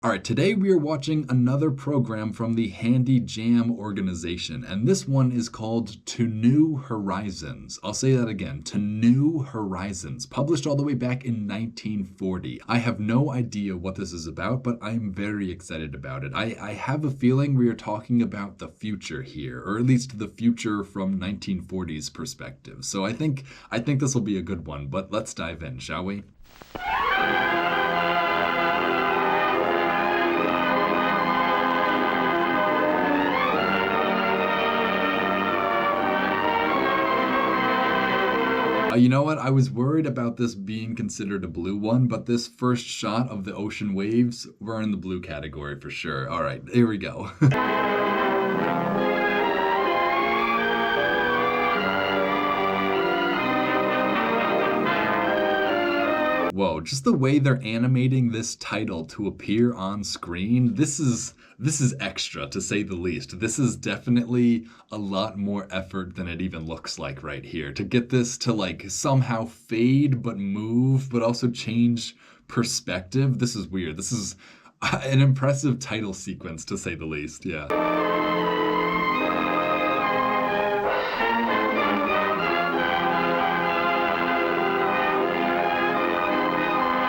Alright, today we are watching another program from the Handy Jam organization, and this one is called To New Horizons. I'll say that again, To New Horizons, published all the way back in 1940. I have no idea what this is about, but I'm very excited about it. I have a feeling we are talking about the future here, or at least the future from 1940s perspective. So I think this will be a good one, but let's dive in, shall we? You know what? I was worried about this being considered a blue one, but this first shot of the ocean waves, we're in the blue category for sure. All right, here we go. Whoa, just the way they're animating this title to appear on screen, this is extra to say the least. This is definitely a lot more effort than it even looks like right here. To get this to like somehow fade but move, but also change perspective, this is weird. This is an impressive title sequence to say the least, yeah.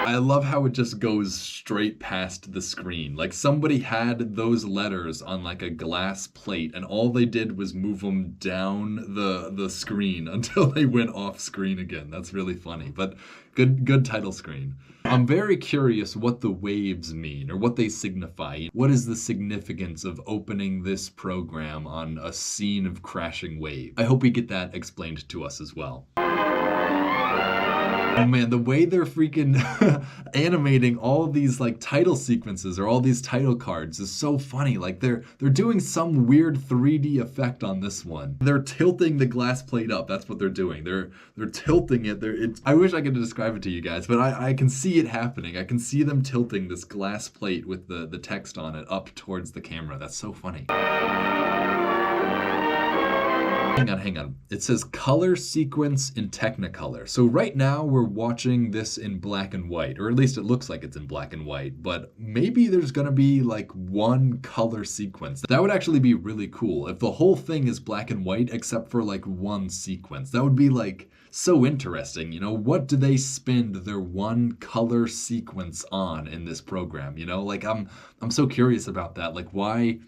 I love how it just goes straight past the screen. Like somebody had those letters on like a glass plate and all they did was move them down the screen until they went off screen again. That's really funny, but good title screen. I'm very curious what the waves mean or what they signify. What is the significance of opening this program on a scene of crashing waves? I hope we get that explained to us as well. Oh man, the way they're freaking animating all these like title sequences or all these title cards is so funny. Like they're doing some weird 3D effect on this one. They're tilting the glass plate up. That's what they're doing. They're tilting it. I wish I could describe it to you guys, but I can see it happening. I can see them tilting this glass plate with the text on it up towards the camera. That's so funny. Hang on. It says color sequence in Technicolor. So right now we're watching this in black and white, or at least it looks like it's in black and white, but maybe there's gonna be like one color sequence. That would actually be really cool if the whole thing is black and white except for like one sequence. That would be like so interesting, you know? What do they spend their one color sequence on in this program, you know? Like I'm so curious about that. Like why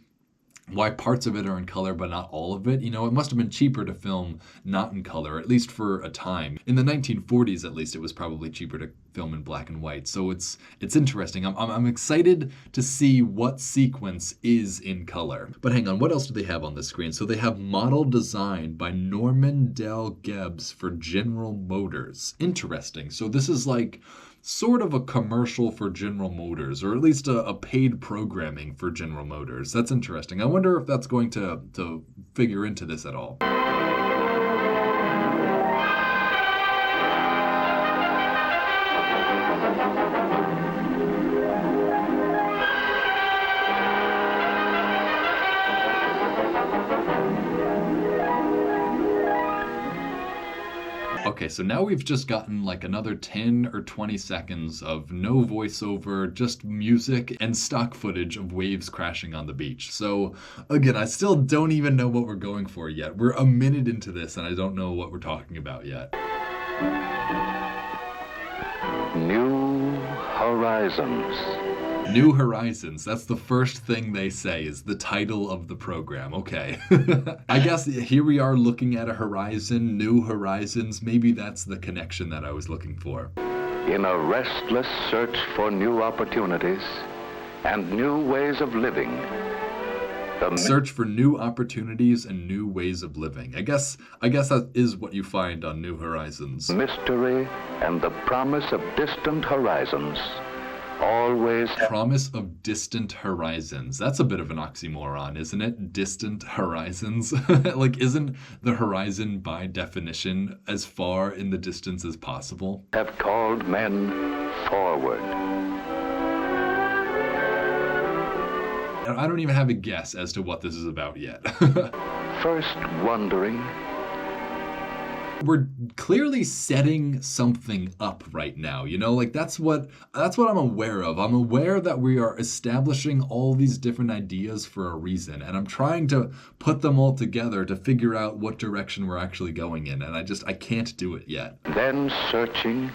parts of it are in color but not all of it. You know, it must have been cheaper to film not in color, at least for a time. In the 1940s, at least, it was probably cheaper to film in black and white. So it's interesting. I'm excited to see what sequence is in color. But hang on, what else do they have on the screen? So they have model design by Norman Bel Geddes for General Motors. Interesting. So this is like sort of a commercial for General Motors, or at least a paid programming for General Motors. That's interesting. I wonder if that's going to figure into this at all. Okay, so now we've just gotten like another 10 or 20 seconds of no voiceover, just music and stock footage of waves crashing on the beach. So again, I still don't even know what we're going for yet. We're a minute into this and I don't know what we're talking about yet. New Horizons. New Horizons, that's the first thing they say is the title of the program. Okay. I guess here we are looking at a horizon, New Horizons. Maybe that's the connection that I was looking for. In a restless search for new opportunities and new ways of living. Search for new opportunities and new ways of living. I guess that is what you find on New Horizons. Mystery and the promise of distant horizons. Always promise of distant horizons. That's a bit of an oxymoron, isn't it? Distant horizons. Like, isn't the horizon by definition as far in the distance as possible? Have called men forward. I don't even have a guess as to what this is about yet. First wondering. We're clearly setting something up right now, you know? Like that's what I'm aware of. I'm aware that we are establishing all these different ideas for a reason, and I'm trying to put them all together to figure out what direction we're actually going in, and I can't do it yet. Then searching,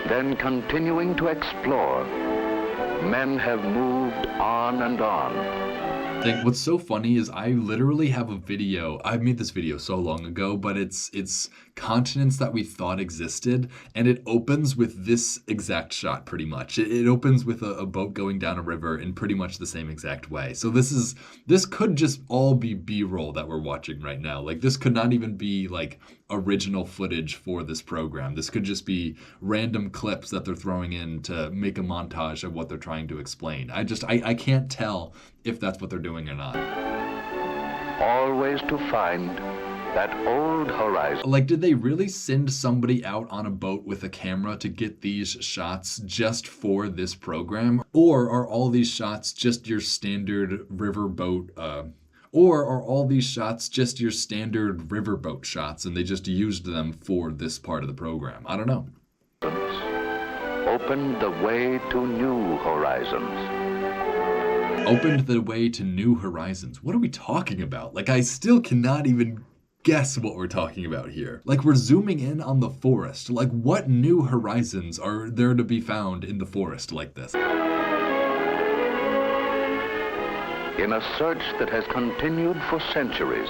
then continuing to explore, men have moved on and on. Like, what's so funny is I literally have a video. I made this video so long ago, but it's continents that we thought existed, and it opens with this exact shot pretty much. It opens with a boat going down a river in pretty much the same exact way. So this could just all be B-roll that we're watching right now. Like this could not even be like original footage for this program. This could just be random clips that they're throwing in to make a montage of what they're trying to explain. I can't tell if that's what they're doing or not. Always to find that old horizon. Like, did they really send somebody out on a boat with a camera to get these shots just for this program? Or are all these shots just your standard riverboat, or are all these shots just your standard riverboat shots and they just used them for this part of the program? I don't know. Opened the way to new horizons. Opened the way to new horizons. What are we talking about? Like, I still cannot even guess what we're talking about here. Like, we're zooming in on the forest. Like, what new horizons are there to be found in the forest like this? In a search that has continued for centuries.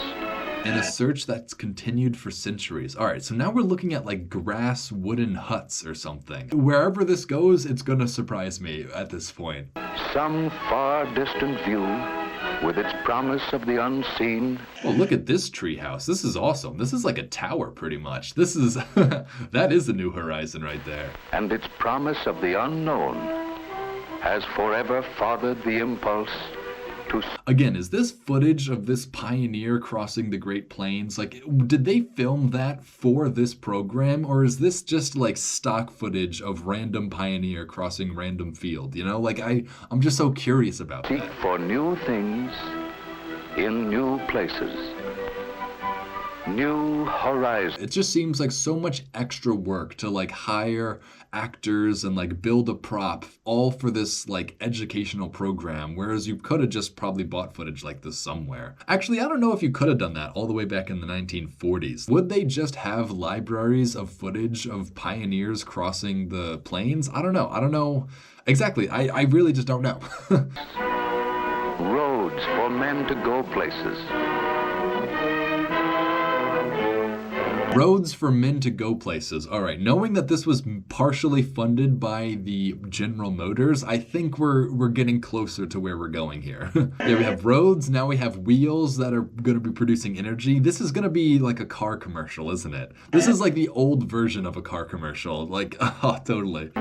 In a search that's continued for centuries. All right, so now we're looking at like grass wooden huts or something. Wherever this goes, it's gonna surprise me at this point. Some far distant view with its promise of the unseen. Well, look at this treehouse. This is awesome. This is like a tower pretty much. This is, that is a new horizon right there. And its promise of the unknown has forever fathered the impulse. Again, is this footage of this pioneer crossing the Great Plains? Like, did they film that for this program? Or is this just like stock footage of random pioneer crossing random field? You know, like I'm just so curious about that. Seek for new things in new places. New horizons. It just seems like so much extra work to like hire actors and like build a prop all for this like educational program, whereas you could have just probably bought footage like this somewhere. Actually, I don't know if you could have done that all the way back in the 1940s. Would they just have libraries of footage of pioneers crossing the plains? I don't know exactly. I really just don't know. Roads for men to go places. Roads for men to go places. All right, knowing that this was partially funded by the General Motors, I think we're getting closer to where we're going here. Yeah, we have roads, now we have wheels that are going to be producing energy. This is going to be like a car commercial, isn't it? This is like the old version of a car commercial. Like, oh, totally.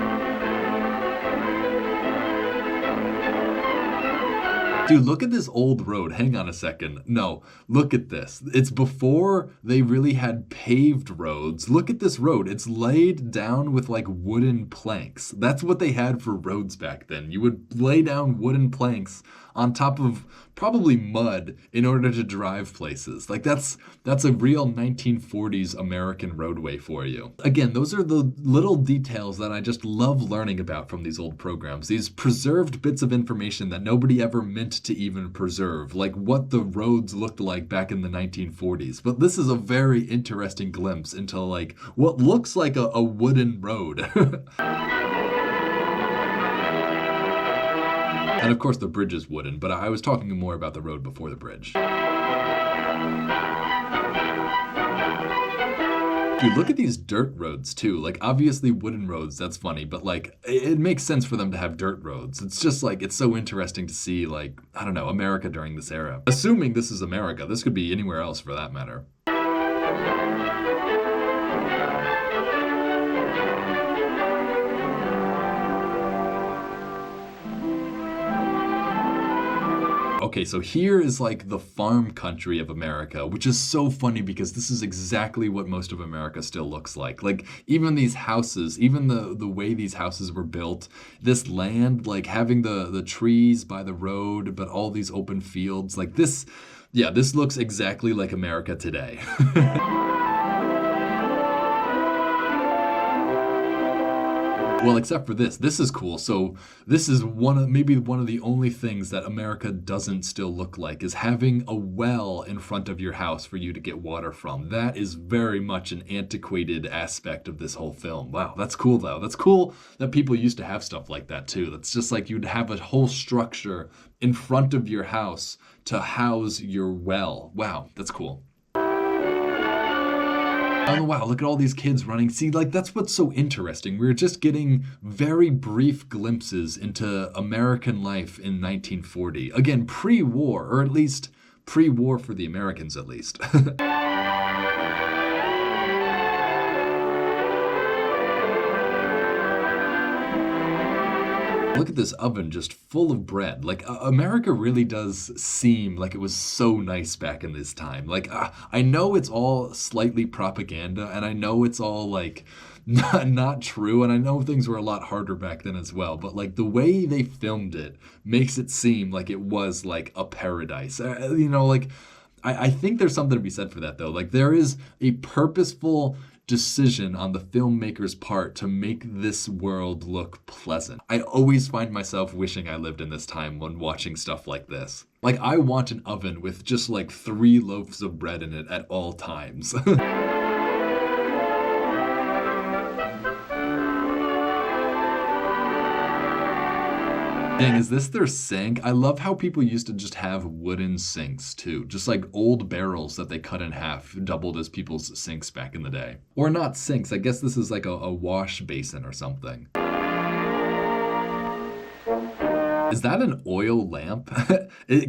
Dude, look at this old road. Hang on a second. No, look at this. It's before they really had paved roads. Look at this road. It's laid down with like wooden planks. That's what they had for roads back then. You would lay down wooden planks on top of probably mud in order to drive places. Like that's a real 1940s American roadway for you. Again, those are the little details that I just love learning about from these old programs. These preserved bits of information that nobody ever meant to even preserve, like what the roads looked like back in the 1940s. But this is a very interesting glimpse into like what looks like a wooden road. And of course the bridge is wooden, but I was talking more about the road before the bridge. Dude, look at these dirt roads too. Like obviously wooden roads, that's funny, but like it makes sense for them to have dirt roads. It's just like, it's so interesting to see like, I don't know, America during this era. Assuming this is America, this could be anywhere else for that matter. Okay, so here is like the farm country of America, which is so funny because this is exactly what most of America still looks like. Like even these houses, even the way these houses were built, this land, like having the trees by the road, but all these open fields, like this, yeah, this looks exactly like America today. Well, except for this. This is cool. So this is maybe one of the only things that America doesn't still look like is having a well in front of your house for you to get water from. That is very much an antiquated aspect of this whole film. Wow, that's cool though. That's cool that people used to have stuff like that too. That's just like you'd have a whole structure in front of your house to house your well. Wow, that's cool. Oh, wow, look at all these kids running. See, like, that's what's so interesting. We're just getting very brief glimpses into American life in 1940. Again, pre-war, or at least pre-war for the Americans, at least. Look at this oven just full of bread. Like, America really does seem like it was so nice back in this time. Like, I know it's all slightly propaganda, and I know it's all, like, not true, and I know things were a lot harder back then as well, but, like, the way they filmed it makes it seem like it was, like, a paradise. Like, I think there's something to be said for that, though. Like, there is a purposeful decision on the filmmaker's part to make this world look pleasant. I always find myself wishing I lived in this time when watching stuff like this. Like, I want an oven with just like 3 loaves of bread in it at all times. Dang, is this their sink? I love how people used to just have wooden sinks too. Just like old barrels that they cut in half, doubled as people's sinks back in the day. Or not sinks, I guess this is like a wash basin or something. Is that an oil lamp?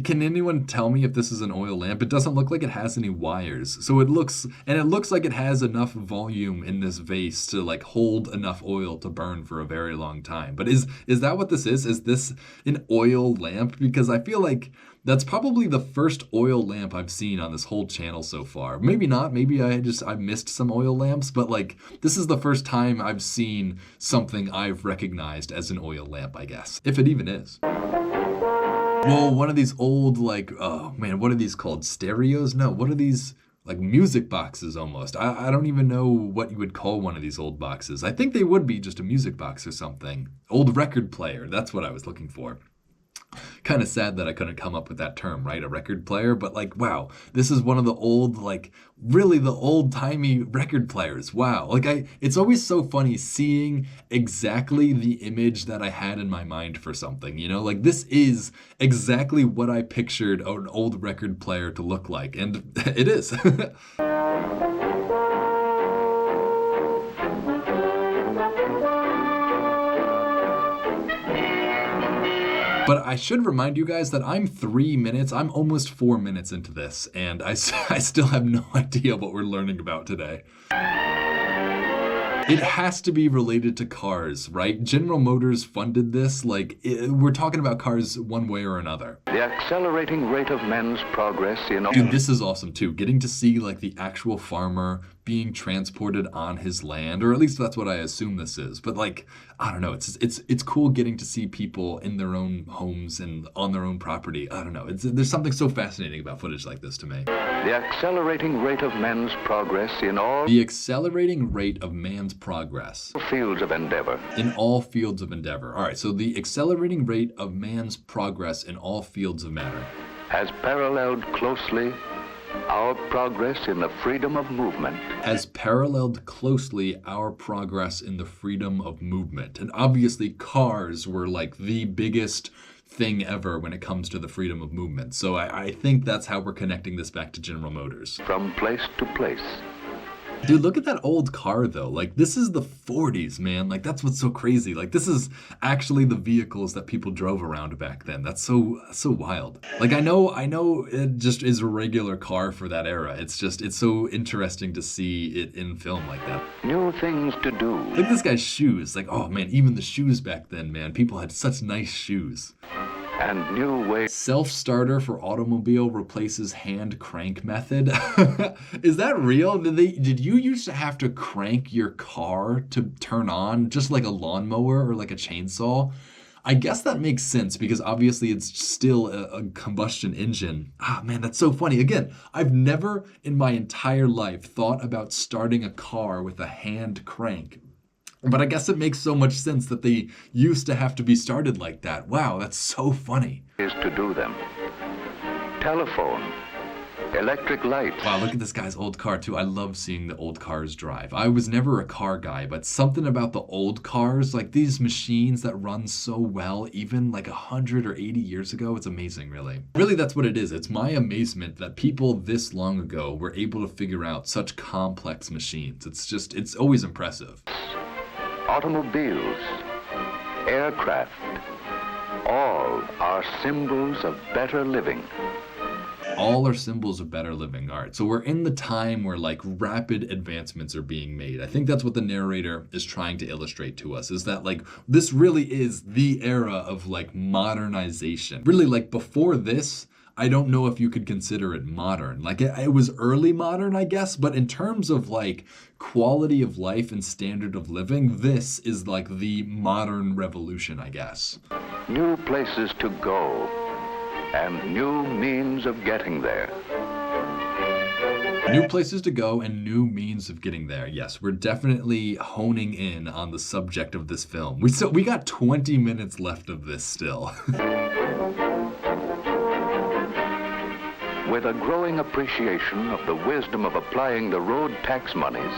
Can anyone tell me if this is an oil lamp? It doesn't look like it has any wires. So it looks like it has enough volume in this vase to like hold enough oil to burn for a very long time. But is that what this is? Is this an oil lamp? Because I feel like that's probably the first oil lamp I've seen on this whole channel so far. Maybe not. Maybe I missed some oil lamps, but like this is the first time I've seen something I've recognized as an oil lamp, I guess. If it even is. Well, one of these old, like, oh man, what are these called? Stereos? No, what are these? Like music boxes almost. I don't even know what you would call one of these old boxes. I think they would be just a music box or something. Old record player, that's what I was looking for. Kind of sad that I couldn't come up with that term, right? A record player, but like, wow, this is one of the old, like, really the old-timey record players. Wow. Like, it's always so funny seeing exactly the image that I had in my mind for something, you know? Like, this is exactly what I pictured an old record player to look like, and it is. But I should remind you guys that I'm almost 4 minutes into this, and I still have no idea what we're learning about today. It has to be related to cars, right? General Motors funded this. Like, we're talking about cars one way or another. The accelerating rate of men's progress in... Dude, this is awesome too. Getting to see like the actual farmer being transported on his land, or at least that's what I assume this is. But like, I don't know. It's cool getting to see people in their own homes and on their own property. I don't know. There's something so fascinating about footage like this to me. The accelerating rate of men's progress in all... The accelerating rate of man's progress. Fields of endeavor. In all fields of endeavor. All right, so the accelerating rate of man's progress in all fields of matter. Has paralleled closely our progress in the freedom of movement. Has paralleled closely our progress in the freedom of movement. And obviously cars were like the biggest thing ever when it comes to the freedom of movement. So I think that's how we're connecting this back to General Motors. From place to place. Dude, look at that old car though. Like, this is the 40s, man. Like, that's what's so crazy. Like, this is actually the vehicles that people drove around back then. That's so wild. Like, I know it just is a regular car for that era. It's so interesting to see it in film like that. New things to do. Look at this guy's shoes. Like, oh man, even the shoes back then, man. People had such nice shoes. And new ways. Self-starter for automobile replaces hand crank method. Is that real? Did you used to have to crank your car to turn on, just like a lawnmower or like a chainsaw? I guess that makes sense because obviously it's still a combustion engine. Ah, man, that's so funny. Again, I've never in my entire life thought about starting a car with a hand crank. But I guess it makes so much sense that they used to have to be started like that. Wow, that's so funny. Is to do them. Telephone, electric light. Wow, look at this guy's old car too. I love seeing the old cars drive. I was never a car guy, but something about the old cars, like these machines that run so well, even like 100 or 80 years ago, it's amazing, really. Really, that's what it is. It's my amazement that people this long ago were able to figure out such complex machines. It's always impressive. Automobiles, aircraft, all are symbols of better living. All are symbols of better living art. So we're in the time where like rapid advancements are being made. I think that's what the narrator is trying to illustrate to us, is that like this really is the era of like modernization. Really, like before this, I don't know if you could consider it modern. Like it was early modern, I guess, but in terms of like quality of life and standard of living, this is like the modern revolution, I guess. New places to go and new means of getting there. New places to go and new means of getting there. Yes, we're definitely honing in on the subject of this film. We got 20 minutes left of this still. With a growing appreciation of the wisdom of applying the road tax monies.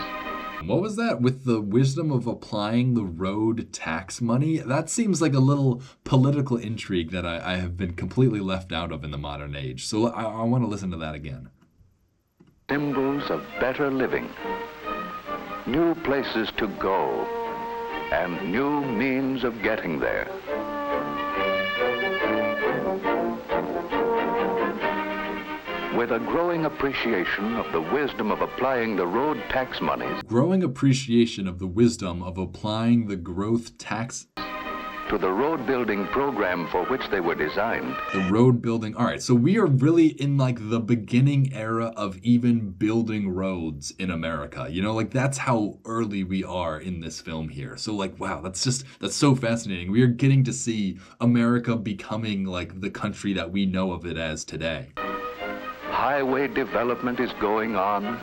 What was that? With the wisdom of applying the road tax money? That seems like a little political intrigue that I have been completely left out of in the modern age. So I want to listen to that again. Symbols of better living. New places to go and new means of getting there. With a growing appreciation of the wisdom of applying the road tax monies. Growing appreciation of the wisdom of applying the growth tax to the road building program for which they were designed. The road building. All right, so we are really in like the beginning era of even building roads in America. You know, like that's how early we are in this film here. So like, wow, that's so fascinating. We are getting to see America becoming like the country that we know of it as today. Highway development is going on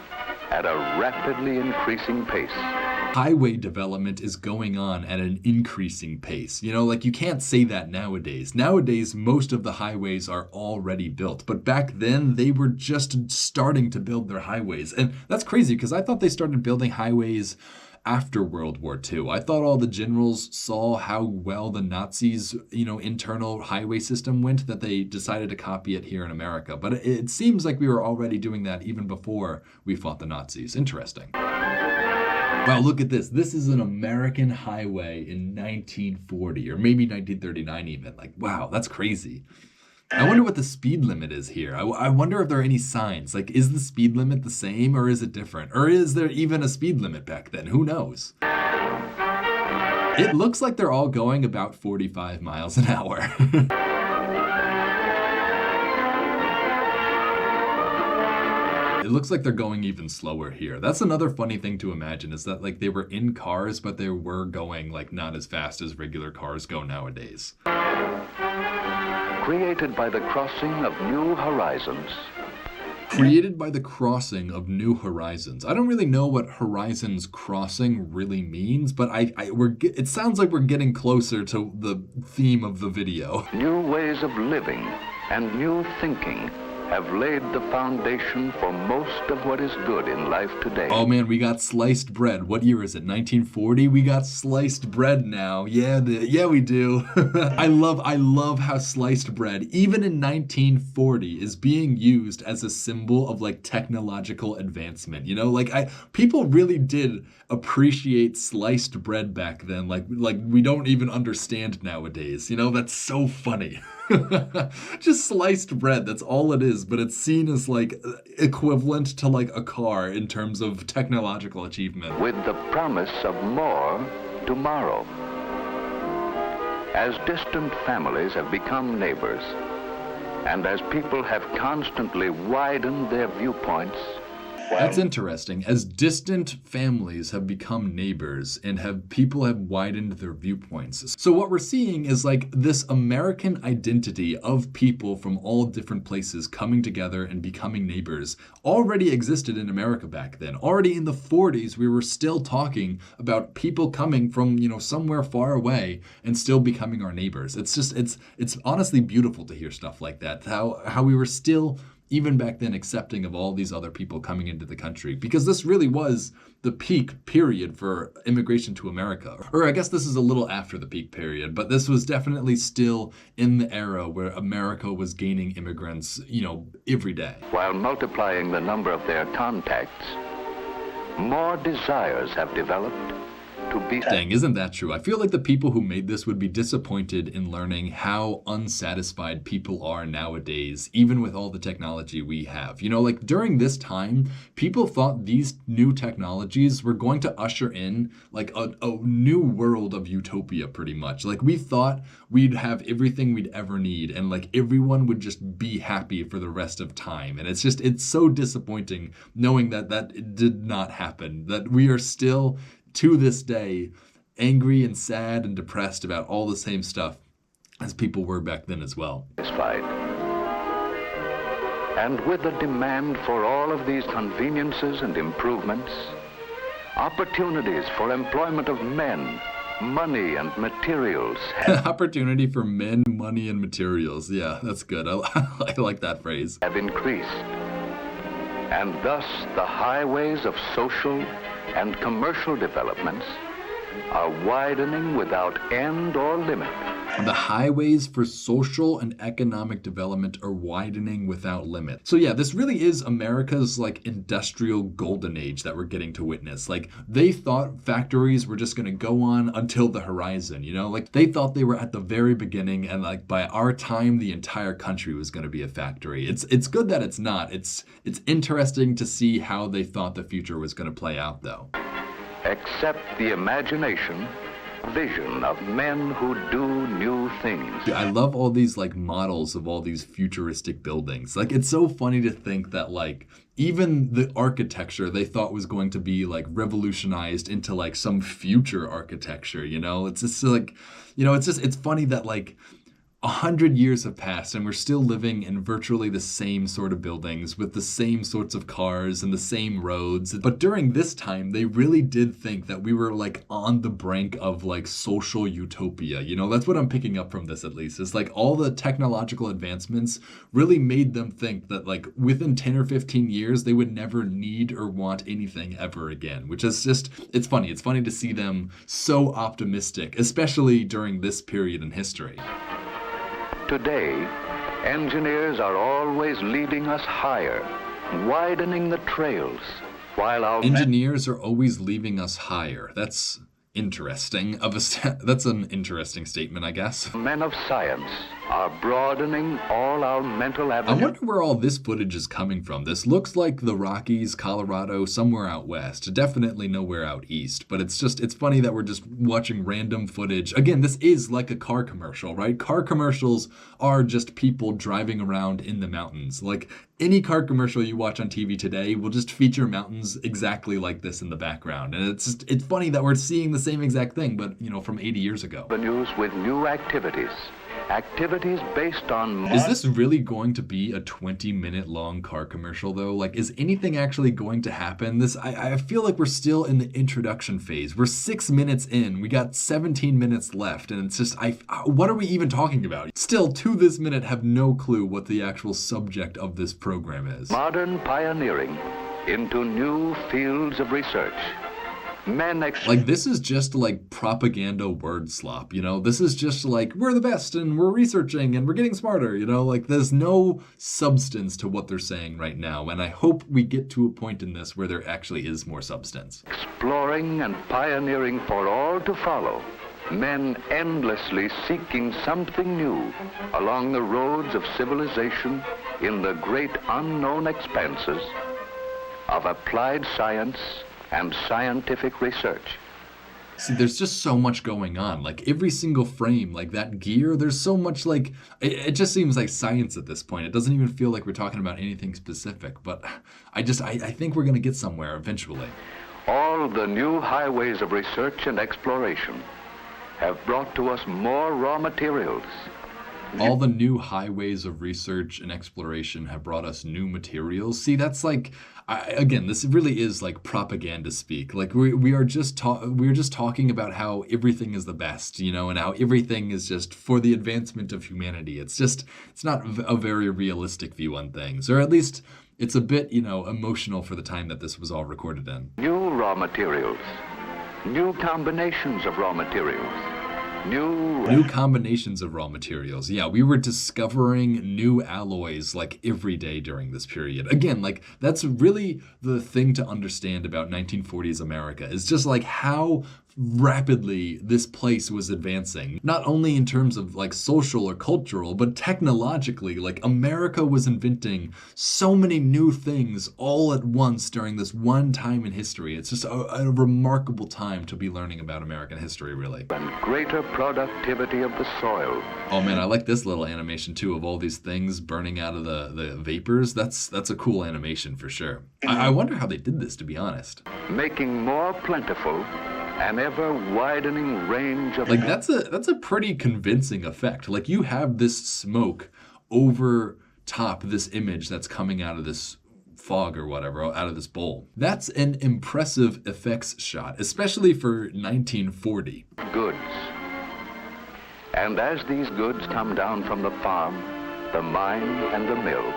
at a rapidly increasing pace. Highway development is going on at an increasing pace. You know, like you can't say that nowadays. Nowadays, most of the highways are already built. But back then, they were just starting to build their highways. And that's crazy because I thought they started building highways after World War II. I thought all the generals saw how well the Nazis, internal highway system went, that they decided to copy it here in America. But it seems like we were already doing that even before we fought the Nazis. Interesting. Wow, look at this. This is an American highway in 1940, or maybe 1939 even. Like, wow, that's crazy. I wonder what the speed limit is here. I wonder if there are any signs. Like, is the speed limit the same or is it different? Or is there even a speed limit back then? Who knows? It looks like they're all going about 45 miles an hour. It looks like they're going even slower here. That's another funny thing to imagine, is that like they were in cars, but they were going like not as fast as regular cars go nowadays. Created by the crossing of new horizons. Created by the crossing of new horizons. I don't really know what horizons crossing really means, but it sounds like we're getting closer to the theme of the video. New ways of living and new thinking have laid the foundation for most of what is good in life today. Oh man, we got sliced bread. What year is it? 1940? We got sliced bread now. Yeah, we do. I love how sliced bread, even in 1940, is being used as a symbol of like technological advancement. You know, like people really did appreciate sliced bread back then. Like we don't even understand nowadays. You know, that's so funny. Just sliced bread, that's all it is, but it's seen as like equivalent to like a car in terms of technological achievement. With the promise of more tomorrow. As distant families have become neighbors, and as people have constantly widened their viewpoints, That's interesting. As distant families have become neighbors and people have widened their viewpoints. So what we're seeing is like this American identity of people from all different places coming together and becoming neighbors already existed in America back then. Already in the 40s, we were still talking about people coming from, somewhere far away and still becoming our neighbors. It's honestly beautiful to hear stuff like that. How we were still even back then accepting of all these other people coming into the country, because this really was the peak period for immigration to America. Or I guess this is a little after the peak period, but this was definitely still in the era where America was gaining immigrants, every day. While multiplying the number of their contacts, more desires have developed to be... Dang, isn't that true? I feel like the people who made this would be disappointed in learning how unsatisfied people are nowadays, even with all the technology we have. Like during this time, people thought these new technologies were going to usher in like a new world of utopia, pretty much. Like we thought we'd have everything we'd ever need and like everyone would just be happy for the rest of time. And it's so disappointing knowing that it did not happen, that we are still to this day angry and sad and depressed about all the same stuff as people were back then as well. Satisfied. And with the demand for all of these conveniences and improvements, opportunities for employment of men, money, and materials opportunity for men, money, and materials. Yeah, that's good. I like that phrase. Have increased. And thus the highways of social and commercial developments are widening without end or limit. The highways for social and economic development are widening without limit. So yeah, this really is America's like industrial golden age that we're getting to witness. Like they thought factories were just going to go on until the horizon, like they thought they were at the very beginning and like by our time the entire country was going to be a factory. It's good that it's not. It's interesting to see how they thought the future was going to play out though. Except the imagination, vision of men who do new things. I love all these like models of all these futuristic buildings. Like it's so funny to think that like even the architecture they thought was going to be like revolutionized into like some future architecture, It's just like, it's funny that like 100 years have passed and we're still living in virtually the same sort of buildings with the same sorts of cars and the same roads. But during this time, they really did think that we were like on the brink of like social utopia. That's what I'm picking up from this at least. It's like all the technological advancements really made them think that like within 10 or 15 years, they would never need or want anything ever again, which is just, it's funny. It's funny to see them so optimistic, especially during this period in history. Today, engineers are always leading us higher, widening the trails, while our engineers are always leaving us higher. That's interesting. That's an interesting statement, I guess. Men of science are broadening all our mental avenues. I wonder where all this footage is coming from. This looks like the Rockies, Colorado, somewhere out west. Definitely nowhere out east. But it's funny that we're just watching random footage. Again, this is like a car commercial, right? Car commercials are just people driving around in the mountains. Like any car commercial you watch on TV today will just feature mountains exactly like this in the background. And it's funny that we're seeing the same exact thing, but from 80 years ago. Avenues with new activities based on... Is this really going to be a 20-minute long car commercial though? Like, is anything actually going to happen? I feel like we're still in the introduction phase. We're 6 minutes in. We got 17 minutes left, and it's just, what are we even talking about? Still, to this minute, have no clue what the actual subject of this program is. Modern pioneering into new fields of research. Like, this is just like propaganda word slop, This is just like, we're the best and we're researching and we're getting smarter, Like, there's no substance to what they're saying right now. And I hope we get to a point in this where there actually is more substance. Exploring and pioneering for all to follow. Men endlessly seeking something new along the roads of civilization in the great unknown expanses of applied science and scientific research. See, there's just so much going on. Like every single frame, like that gear, there's so much like it just seems like science at this point. It doesn't even feel like we're talking about anything specific, but I think we're gonna get somewhere eventually. All the new highways of research and exploration have brought to us more raw materials. All the new highways of research and exploration have brought us new materials. See, that's like, again, this really is like propaganda speak. Like we are just we're just talking about how everything is the best, you know, and how everything is just for the advancement of humanity. It's not a very realistic view on things, or at least it's a bit, you know, emotional for the time that this was all recorded in. New raw materials, new combinations of raw materials, new combinations of raw materials. Yeah, we were discovering new alloys like every day during this period. Again, like that's really the thing to understand about 1940s America is just like how rapidly this place was advancing, not only in terms of like social or cultural, but technologically. Like America was inventing so many new things all at once during this one time in history. It's just a remarkable time to be learning about American history, really. and greater productivity of the soil. Oh man, I like this little animation too of all these things burning out of the vapors. That's a cool animation for sure. I wonder how they did this, to be honest. Making more plentiful an ever-widening range of... Like that's a pretty convincing effect. Like you have this smoke over top this image that's coming out of this fog or whatever, out of this bowl. That's an impressive effects shot, especially for 1940. goods. And as these goods come down from the farm, the mine, and the mill,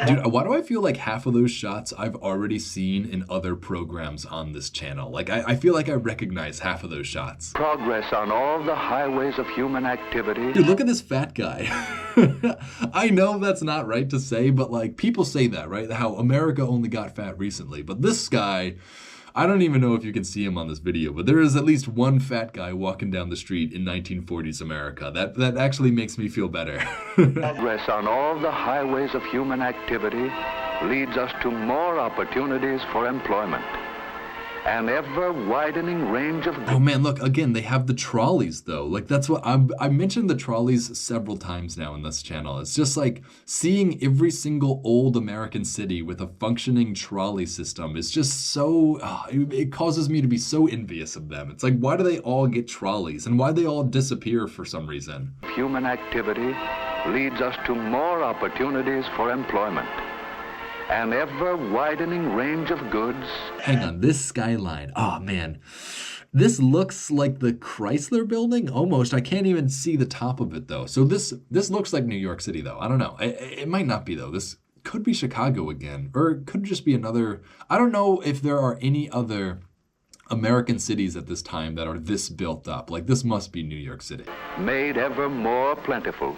Dude, why do I feel like half of those shots I've already seen in other programs on this channel? Like, I feel like I recognize half of those shots. progress on all the highways of human activity, Dude, look at this fat guy. I know that's not right to say, but like, people say that, right? How America only got fat recently. But this guy, I don't even know if you can see him on this video, but there is at least one fat guy walking down the street in 1940s America. That actually makes me feel better. progress on all the highways of human activity leads us to more opportunities for employment. An ever-widening range of Oh man, look, again, they have the trolleys though. Like that's what I mentioned the trolleys several times now in this channel. It's just like seeing every single old American city with a functioning trolley system is just so, it causes me to be so envious of them. It's like, why do they all get trolleys and why do they all disappear for some reason? human activity leads us to more opportunities for employment. An ever-widening range of goods. Hang on, this skyline, oh man. This looks like the Chrysler building, almost. I can't even see the top of it though. So this looks like New York City though. I don't know. It might not be though. This could be Chicago again, or it could just be another. I don't know if there are any other American cities at this time that are this built up. Like this must be New York City. Made ever more plentiful.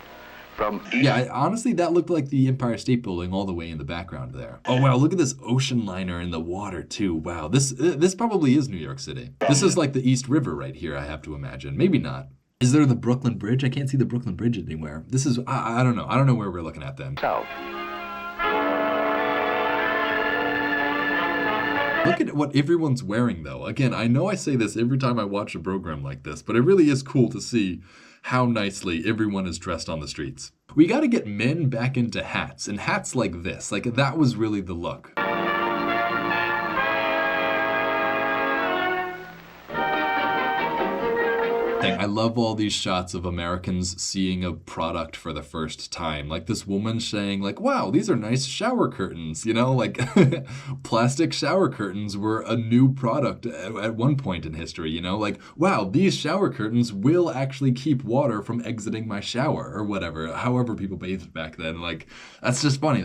From east Yeah, honestly, that looked like the Empire State Building all the way in the background there. Oh wow, look at this ocean liner in the water too. Wow, this probably is New York City. This is like the East River right here, I have to imagine. Maybe not. Is there the Brooklyn Bridge? I can't see the Brooklyn Bridge anywhere. This is, I don't know. I don't know where we're looking at then. south. Look at what everyone's wearing though. Again, I know I say this every time I watch a program like this, but it really is cool to see how nicely everyone is dressed on the streets. We got to get men back into hats, and hats like this. Like that was really the look. I love all these shots of Americans seeing a product for the first time. Like this woman saying like, wow, these are nice shower curtains, you know, like plastic shower curtains were a new product at one point in history, you know, like, wow, these shower curtains will actually keep water from exiting my shower or whatever, however people bathed back then. Like, that's just funny.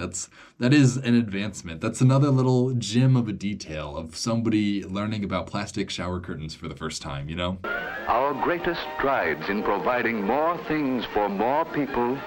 That is an advancement. That's another little gem of a detail of somebody learning about plastic shower curtains for the first time, you know? Our greatest strides in providing more things for more people.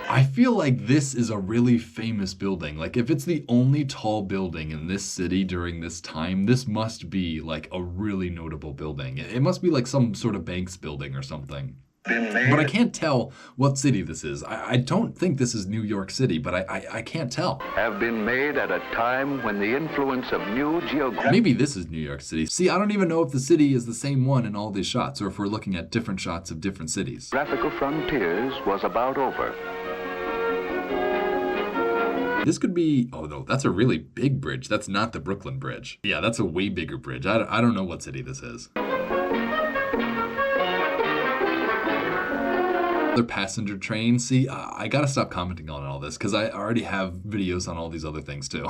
I feel like this is a really famous building. Like if it's the only tall building in this city during this time, this must be like a really notable building. It must be like some sort of Banks building or something. But I can't tell what city this is. I don't think this is New York City, but I can't tell. Have been made at a time when the influence of new geographic... Maybe this is New York City. See, I don't even know if the city is the same one in all these shots, or if we're looking at different shots of different cities. Graphical frontiers was about over. This could be, oh no, that's a really big bridge. That's not the Brooklyn Bridge. Yeah, that's a way bigger bridge. I don't know what city this is. Other passenger train. See, I gotta stop commenting on all this because I already have videos on all these other things too.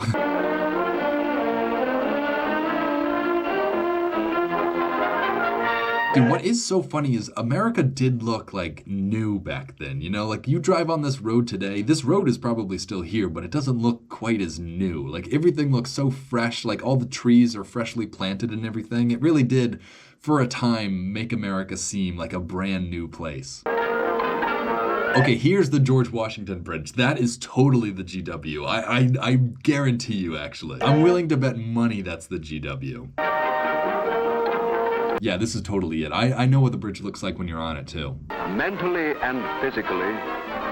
Dude, what is so funny is America did look like new back then, you know? Like you drive on this road today, this road is probably still here, but it doesn't look quite as new. Like everything looks so fresh, like all the trees are freshly planted and everything. It really did, for a time, make America seem like a brand new place. Okay, here's the George Washington Bridge. That is totally the GW. I guarantee you, actually. I'm willing to bet money that's the GW. Yeah, this is totally it. I know what the bridge looks like when you're on it, too. Mentally and physically,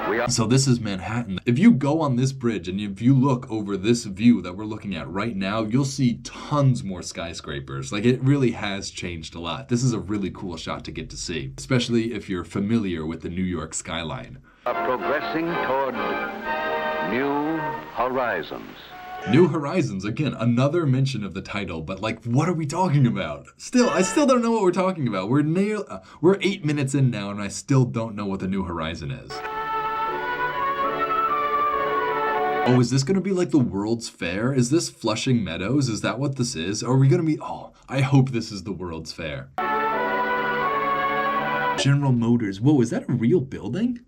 we are... So this is Manhattan. If you go on this bridge and if you look over this view that we're looking at right now, you'll see tons more skyscrapers. Like, it really has changed a lot. This is a really cool shot to get to see, especially if you're familiar with the New York skyline. Are progressing toward new horizons. New Horizons, again, another mention of the title, but like, what are we talking about? I still don't know what we're talking about. We're 8 minutes in now, and I still don't know what the New Horizon is. Oh, is this gonna be like the World's Fair? Is this Flushing Meadows? Is that what this is? Are we gonna be, oh, I hope this is the World's Fair. General Motors, whoa, is that a real building?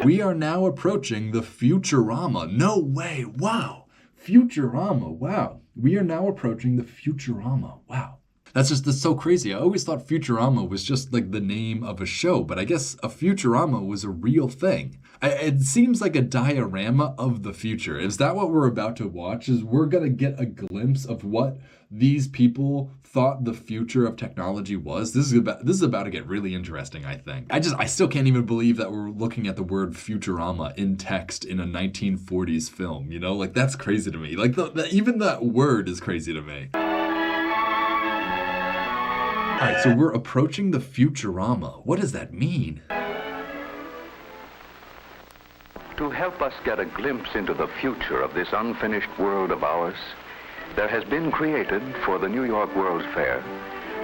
We are now approaching the Futurama. No way, wow. Futurama, wow. We are now approaching the Futurama, wow. That's so crazy. I always thought Futurama was just like the name of a show, but I guess a Futurama was a real thing. It seems like a diorama of the future. Is that what we're about to watch? Is we're gonna get a glimpse of what these people thought the future of technology was? This is about to get really interesting, I think. I still can't even believe that we're looking at the word Futurama in text in a 1940s film, you know? Like, that's crazy to me. Like, even that word is crazy to me. All right, so we're approaching the Futurama. What does that mean? To help us get a glimpse into the future of this unfinished world of ours, there has been created for the New York World's Fair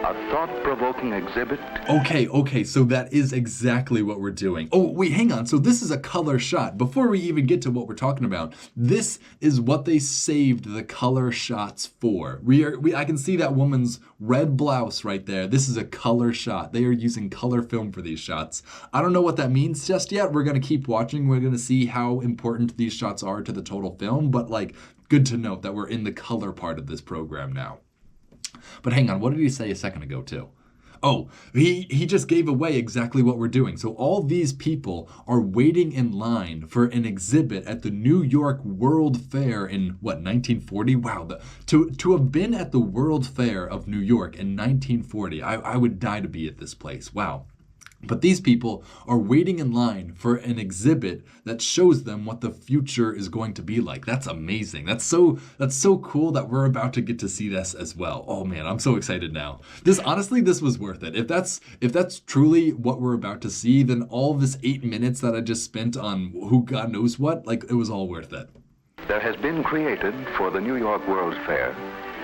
a thought-provoking exhibit. Okay, so that is exactly what we're doing. Oh, wait, hang on. So this is a color shot. Before we even get to what we're talking about, this is what they saved the color shots for. I can see that woman's red blouse right there. This is a color shot. They are using color film for these shots. I don't know what that means just yet. We're going to keep watching. We're going to see how important these shots are to the total film, but like, good to note that we're in the color part of this program now. But hang on, what did he say a second ago too? Oh, he just gave away exactly what we're doing. So all these people are waiting in line for an exhibit at the New York World Fair in, what, 1940? Wow, to have been at the World Fair of New York in 1940, I would die to be at this place. Wow. But these people are waiting in line for an exhibit that shows them what the future is going to be like. That's amazing. That's so cool that we're about to get to see this as well. Oh man, I'm so excited now. This was worth it. If that's truly what we're about to see, then all this 8 minutes that I just spent on who God knows what, like, it was all worth it. There has been created for the New York World's Fair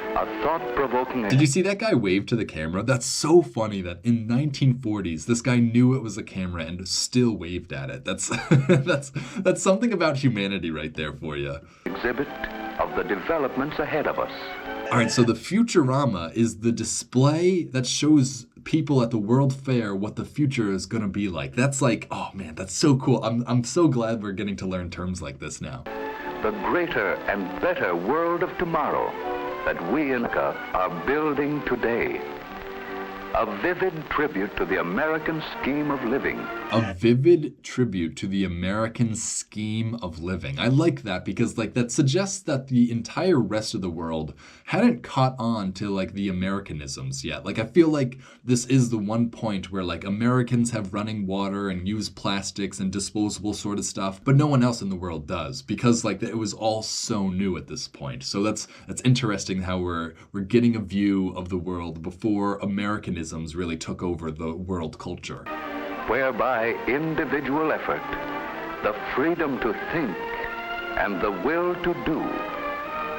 a thought-provoking... Did you see that guy wave to the camera? That's so funny that in 1940s, this guy knew it was a camera and still waved at it. That's that's something about humanity right there for you. Exhibit of the developments ahead of us. All right, so the Futurama is the display that shows people at the World Fair what the future is going to be like. That's like, oh man, that's so cool. I'm so glad we're getting to learn terms like this now. The greater and better world of tomorrow that we in America are building today. a vivid tribute to the American scheme of living. A vivid tribute to the American scheme of living. I like that because like that suggests that the entire rest of the world hadn't caught on to like the Americanisms yet. Like I feel like this is the one point where like Americans have running water and use plastics and disposable sort of stuff, but no one else in the world does because like it was all so new at this point. So that's interesting how we're getting a view of the world before Americanisms really took over the world culture. Whereby individual effort, the freedom to think, and the will to do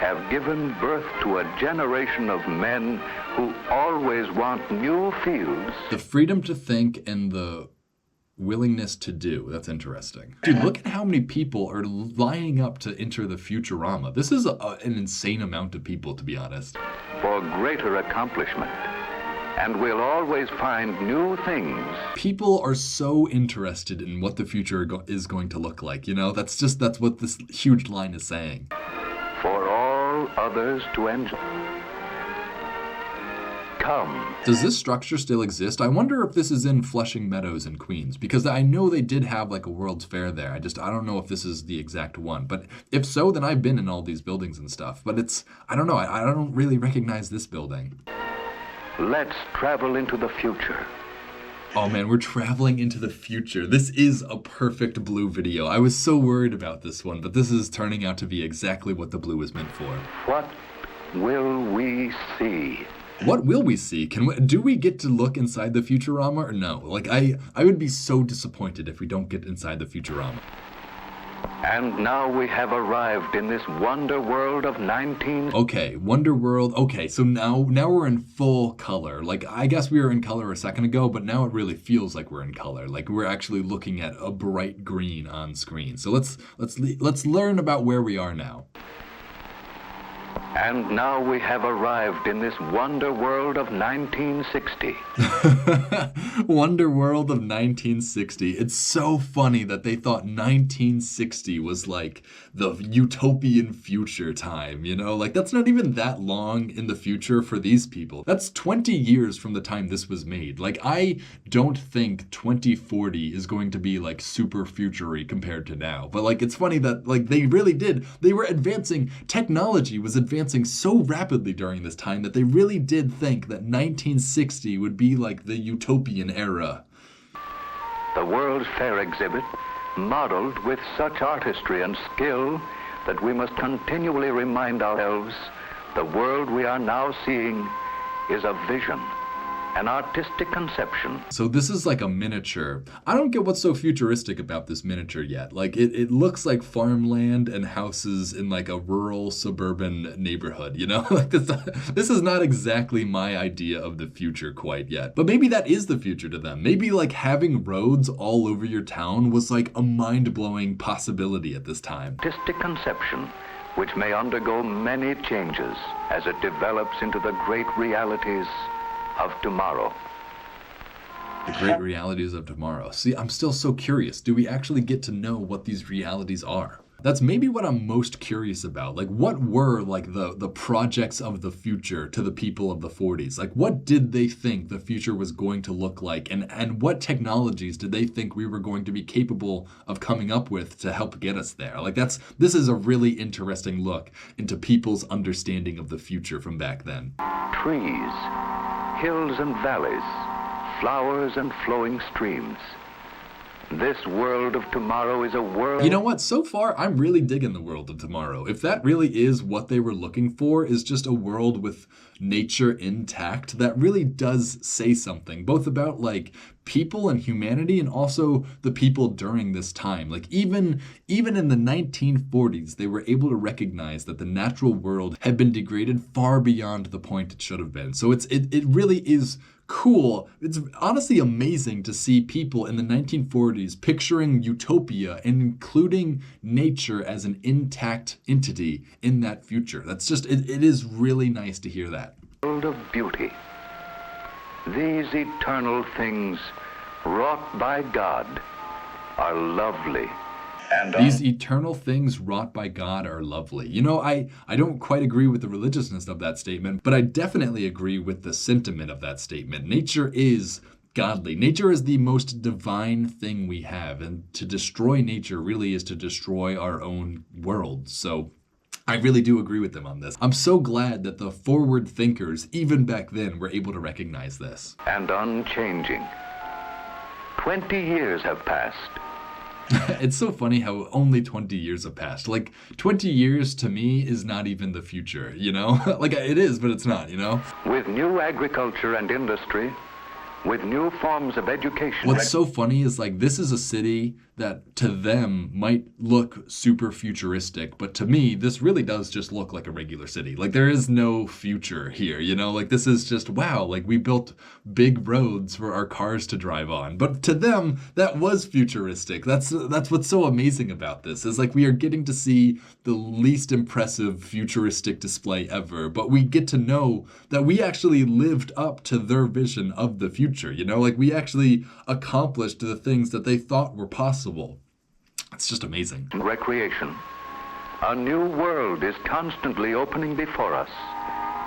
have given birth to a generation of men who always want new fields. The freedom to think and the willingness to do. That's interesting. Dude, look at how many people are lining up to enter the Futurama. This is an insane amount of people, to be honest. For greater accomplishment. And we'll always find new things. People are so interested in what the future is going to look like, you know? That's what this huge line is saying. For all others to enjoy. Come. Does this structure still exist? I wonder if this is in Flushing Meadows in Queens, because I know they did have like a World's Fair there. I don't know if this is the exact one. But if so, then I've been in all these buildings and stuff. But I don't know, I don't really recognize this building. Let's travel into the future. Oh man, we're traveling into the future. This is a perfect blue video. I was so worried about this one, but this is turning out to be exactly what the blue was meant for. What will we see? What will we see? Do we get to look inside the Futurama or no? Like I would be so disappointed if we don't get inside the Futurama. And now we have arrived in this wonder world of 19... Okay, wonder world. Okay, so now we're in full color. Like, I guess we were in color a second ago, but now it really feels like we're in color. Like, we're actually looking at a bright green on screen. So let's learn about where we are now. And now we have arrived in this wonder world of 1960. Wonder world of 1960. It's so funny that they thought 1960 was like the utopian future time, you know? Like, that's not even that long in the future for these people. That's 20 years from the time this was made. Like, I don't think 2040 is going to be like super future-y compared to now. But like, it's funny that like they really did. They were advancing. Technology was advancing so rapidly during this time that they really did think that 1960 would be like the utopian era. The World's Fair exhibit, modeled with such artistry and skill that we must continually remind ourselves the world we are now seeing is a vision, an artistic conception. So this is like a miniature. I don't get what's so futuristic about this miniature yet. Like it looks like farmland and houses in like a rural suburban neighborhood, you know? Like this is not exactly my idea of the future quite yet. But maybe that is the future to them. Maybe like having roads all over your town was like a mind-blowing possibility at this time. Artistic conception which may undergo many changes as it develops into the great realities of tomorrow. The great realities of tomorrow. See, I'm still so curious. Do we actually get to know what these realities are? That's maybe what I'm most curious about. Like, what were like the projects of the future to the people of the 40s? Like, what did they think the future was going to look like? And what technologies did they think we were going to be capable of coming up with to help get us there? Like, this is a really interesting look into people's understanding of the future from back then. Trees, hills and valleys, flowers and flowing streams. This world of tomorrow is a world... You know what? So far, I'm really digging the world of tomorrow. If that really is what they were looking for, is just a world with nature intact, that really does say something, both about like people and humanity and also the people during this time. Like even in the 1940s, they were able to recognize that the natural world had been degraded far beyond the point it should have been. So it really is cool. It's honestly amazing to see people in the 1940s picturing utopia and including nature as an intact entity in that future. That's just, it is really nice to hear that. World of beauty. These eternal things wrought by God are lovely. These eternal things wrought by God are lovely. You know, I don't quite agree with the religiousness of that statement, but I definitely agree with the sentiment of that statement. Nature is godly. Nature is the most divine thing we have, and to destroy nature really is to destroy our own world. So I really do agree with them on this. I'm so glad that the forward thinkers, even back then, were able to recognize this. And unchanging. 20 years have passed. It's so funny how only 20 years have passed. Like, 20 years to me is not even the future, you know? Like, it is, but it's not, you know? With new agriculture and industry, with new forms of education. What's so funny is, like, this is a city that to them might look super futuristic, but to me, this really does just look like a regular city. Like, there is no future here, you know? Like, this is just, wow, like, we built big roads for our cars to drive on. But to them, that was futuristic. That's what's so amazing about this, is, like, we are getting to see the least impressive futuristic display ever, but we get to know that we actually lived up to their vision of the future, you know? Like, we actually accomplished the things that they thought were possible. It's just amazing. Recreation. A new world is constantly opening before us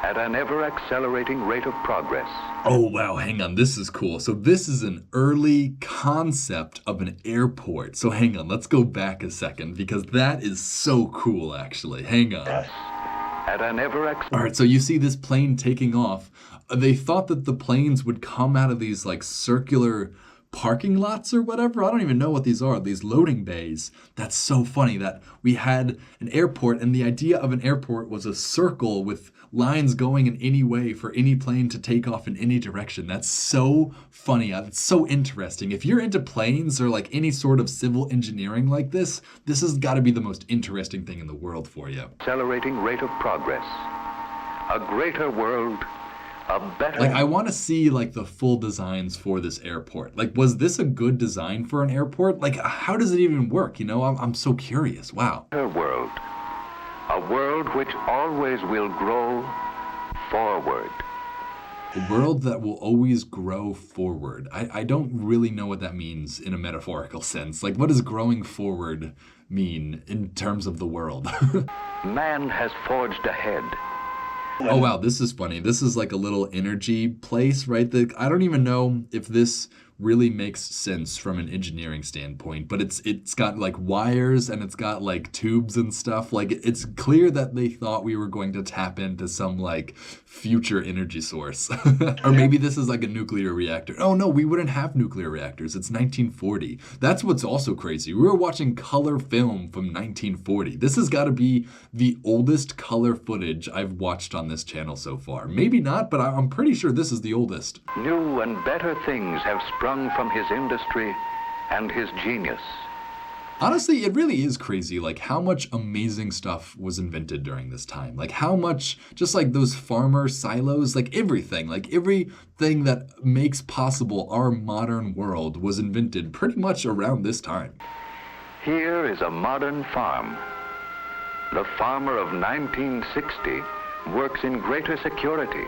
at an ever-accelerating rate of progress. Oh, wow, hang on, this is cool. So this is an early concept of an airport. So hang on, let's go back a second, because that is so cool, actually. Hang on. Yes. At an All right, so you see this plane taking off. They thought that the planes would come out of these, like, circular parking lots or whatever. I don't even know what these are, these loading bays. That's so funny that we had an airport, and the idea of an airport was a circle with lines going in any way for any plane to take off in any direction. That's so funny. It's so interesting. If you're into planes or like any sort of civil engineering like this has got to be the most interesting thing in the world for you. Accelerating rate of progress. A greater world. A better... Like, I want to see, like, the full designs for this airport. Like, was this a good design for an airport? Like, how does it even work? You know, I'm so curious. Wow. World. A world which always will grow forward. A world that will always grow forward. I don't really know what that means in a metaphorical sense. Like, what does growing forward mean in terms of the world? Man has forged ahead. Oh, wow, this is funny. This is like a little energy place, right? I don't even know if this really makes sense from an engineering standpoint, but it's got like wires and it's got like tubes and stuff. Like, it's clear that they thought we were going to tap into some like future energy source. Or maybe this is like a nuclear reactor. Oh no, we wouldn't have nuclear reactors. It's 1940. That's what's also crazy. We were watching color film from 1940. This has got to be the oldest color footage I've watched on this channel so far. Maybe not, but I'm pretty sure this is the oldest. New and better things have sprung from his industry and his genius. Honestly, it really is crazy, like, how much amazing stuff was invented during this time. Like, how much, just like those farmer silos, like everything that makes possible our modern world was invented pretty much around this time. Here is a modern farm. The farmer of 1960 works in greater security.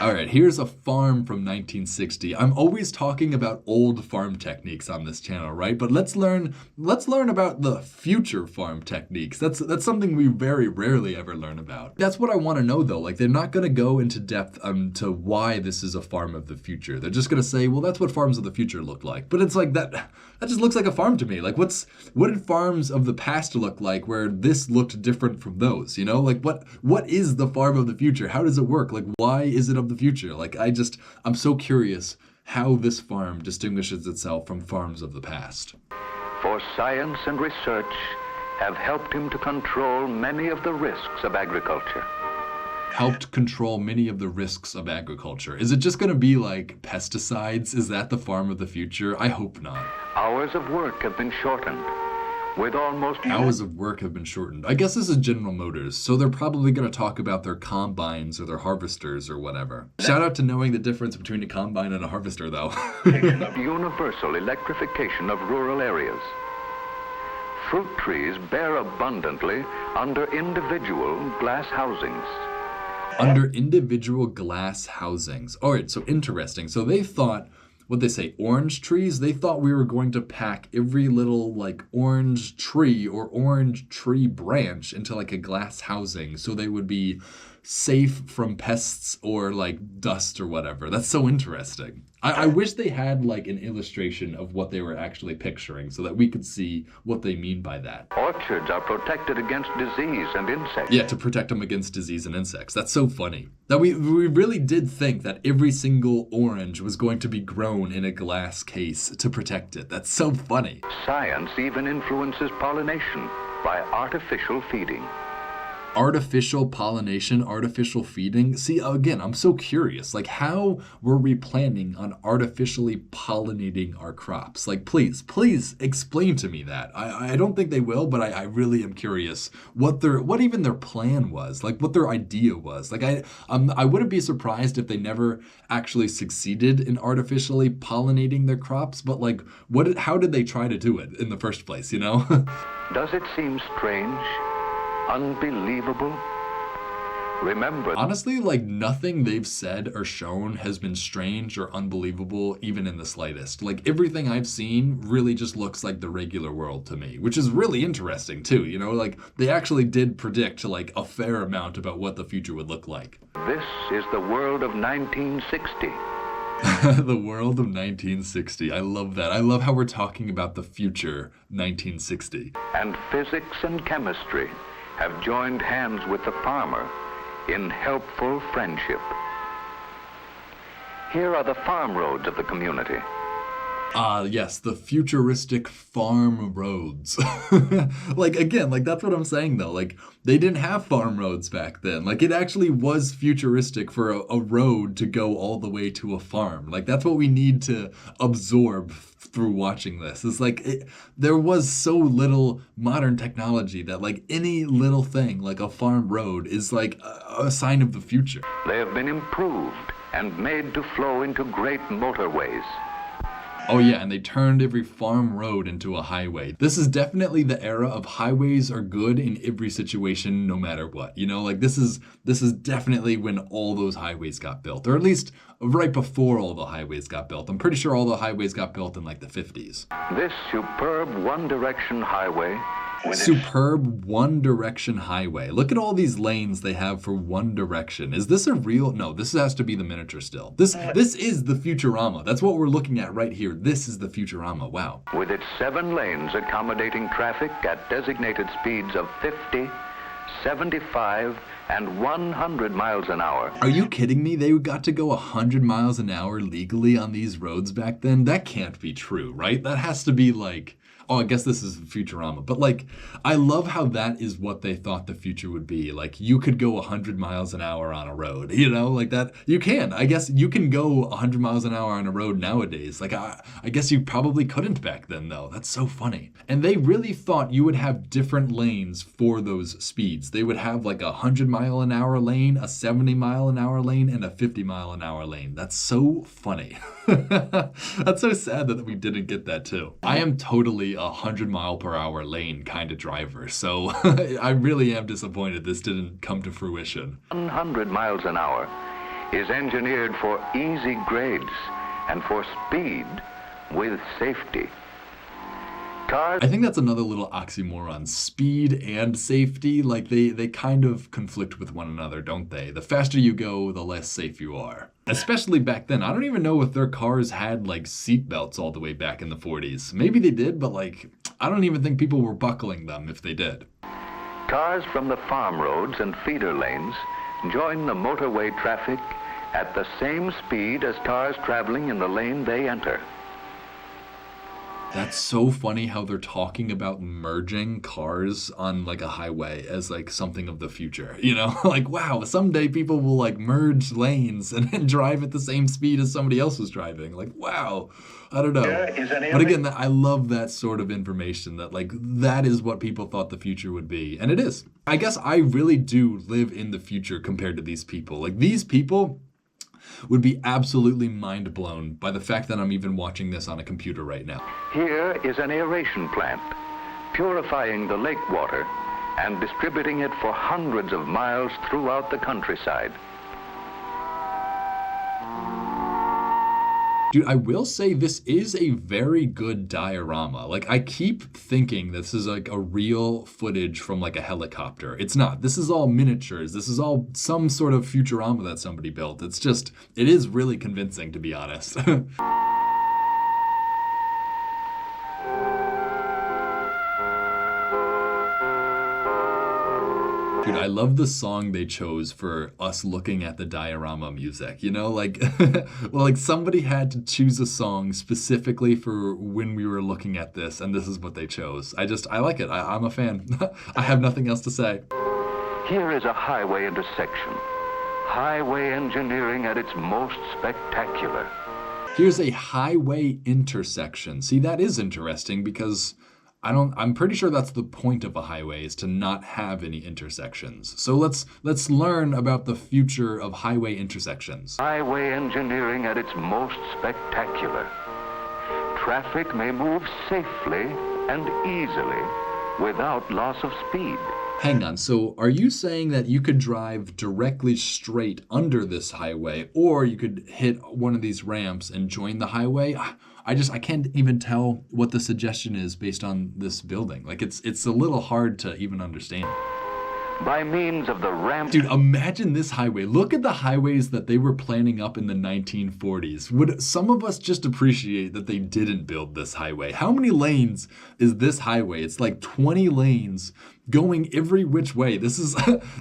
All right, here's a farm from 1960. I'm always talking about old farm techniques on this channel, right? But let's learn about the future farm techniques. That's something we very rarely ever learn about. That's what I want to know though. Like, they're not going to go into depth to why this is a farm of the future. They're just going to say, well, that's what farms of the future look like. But it's like that just looks like a farm to me. Like, what did farms of the past look like where this looked different from those, you know? Like, what is the farm of the future? How does it work? Like, why is it of the future? Like, I'm so curious how this farm distinguishes itself from farms of the past. For science and research have helped him to control many of the risks of agriculture. Helped control many of the risks of agriculture. Is it just going to be like pesticides? Is that the farm of the future? I hope not. Hours of work have been shortened. With almost... Hours of work have been shortened. I guess this is General Motors, so they're probably going to talk about their combines or their harvesters or whatever. Shout out to knowing the difference between a combine and a harvester, though. Universal electrification of rural areas. Fruit trees bear abundantly under individual glass housings. Under individual glass housings. All right, so interesting. So they thought what they say, orange trees. They thought we were going to pack every little like orange tree or orange tree branch into like a glass housing so they would be safe from pests or like dust or whatever. That's so interesting. I wish they had like an illustration of what they were actually picturing so that we could see what they mean by that. Orchards are protected against disease and insects. Yeah, to protect them against disease and insects. That's so funny. That we really did think that every single orange was going to be grown in a glass case to protect it. That's so funny. Science even influences pollination by artificial feeding. Artificial pollination, artificial feeding. See, again, I'm so curious. Like, how were we planning on artificially pollinating our crops? Like, please explain to me that. I don't think they will, but I really am curious what even their plan was, like what their idea was. Like, I wouldn't be surprised if they never actually succeeded in artificially pollinating their crops, but like, how did they try to do it in the first place, you know? Does it seem strange? Unbelievable? Remember, honestly, like nothing they've said or shown has been strange or unbelievable, even in the slightest. Like everything I've seen really just looks like the regular world to me, which is really interesting too. You know, like they actually did predict like a fair amount about what the future would look like. This is the world of 1960. The world of 1960. I love that. I love how we're talking about the future 1960. And physics and chemistry have joined hands with the farmer in helpful friendship. Here are the farm roads of the community. Yes, the futuristic farm roads. Like, again, like that's what I'm saying though. Like, they didn't have farm roads back then. Like, it actually was futuristic for a road to go all the way to a farm. Like, that's what we need to absorb through watching this. It's like, there was so little modern technology that like any little thing, like a farm road, is like a sign of the future. They have been improved and made to flow into great motorways. Oh yeah, and they turned every farm road into a highway. This is definitely the era of highways are good in every situation, no matter what. You know, like this is definitely when all those highways got built, or at least right before all the highways got built. I'm pretty sure all the highways got built in like the 50s. This superb one-direction highway. Superb one-direction highway. Look at all these lanes they have for one direction. Is this a real? No, this has to be the miniature still. This is the Futurama. That's what we're looking at right here. This is the Futurama. Wow. With its 7 lanes accommodating traffic at designated speeds of 50, 75, and 100 miles an hour. Are you kidding me? They got to go 100 miles an hour legally on these roads back then? That can't be true, right? That has to be like... Oh, I guess this is Futurama. But like, I love how that is what they thought the future would be. Like, you could go 100 miles an hour on a road, you know, like that. You can. I guess you can go 100 miles an hour on a road nowadays. Like, I guess you probably couldn't back then, though. That's so funny. And they really thought you would have different lanes for those speeds. They would have like a 100-mile-an-hour lane, a 70-mile-an-hour lane, and a 50-mile-an-hour lane. That's so funny. That's so sad that we didn't get that, too. I am totally 100-mile-per-hour lane kind of driver, so I really am disappointed this didn't come to fruition. 100 miles an hour is engineered for easy grades and for speed with safety. Cars. I think that's another little oxymoron. Speed and safety, like they kind of conflict with one another, don't they? The faster you go, the less safe you are. Especially back then. I don't even know if their cars had like seat belts all the way back in the 40s. Maybe they did, but like, I don't even think people were buckling them if they did. Cars from the farm roads and feeder lanes join the motorway traffic at the same speed as cars traveling in the lane they enter. That's so funny how they're talking about merging cars on like a highway as like something of the future, you know? Like, wow, someday people will like merge lanes and then drive at the same speed as somebody else was driving. Like, wow, I don't know. But again, I love that sort of information that like that is what people thought the future would be. And it is. I guess I really do live in the future compared to these people. Like these people would be absolutely mind blown by the fact that I'm even watching this on a computer right now. Here is an aeration plant, purifying the lake water and distributing it for hundreds of miles throughout the countryside. Dude, I will say this is a very good diorama. Like, I keep thinking this is like a real footage from like a helicopter. It's not. This is all miniatures. This is all some sort of Futurama that somebody built. It's just, it is really convincing, to be honest. Dude, I love the song they chose for us looking at the diorama music, you know, like, well, like somebody had to choose a song specifically for when we were looking at this, and this is what they chose. I like it. I'm a fan. I have nothing else to say. Here is a highway intersection. Highway engineering at its most spectacular. Here's a highway intersection. See, that is interesting because I'm pretty sure that's the point of a highway, is to not have any intersections. So let's learn about the future of highway intersections. Highway engineering at its most spectacular. Traffic may move safely and easily without loss of speed. Hang on, so are you saying that you could drive directly straight under this highway, or you could hit one of these ramps and join the highway? I can't even tell what the suggestion is based on this building. Like, it's a little hard to even understand. By means of the ramp. Dude, imagine this highway. Look at the highways that they were planning up in the 1940s. Would some of us just appreciate that they didn't build this highway? How many lanes is this highway? It's like 20 lanes going every which way. This is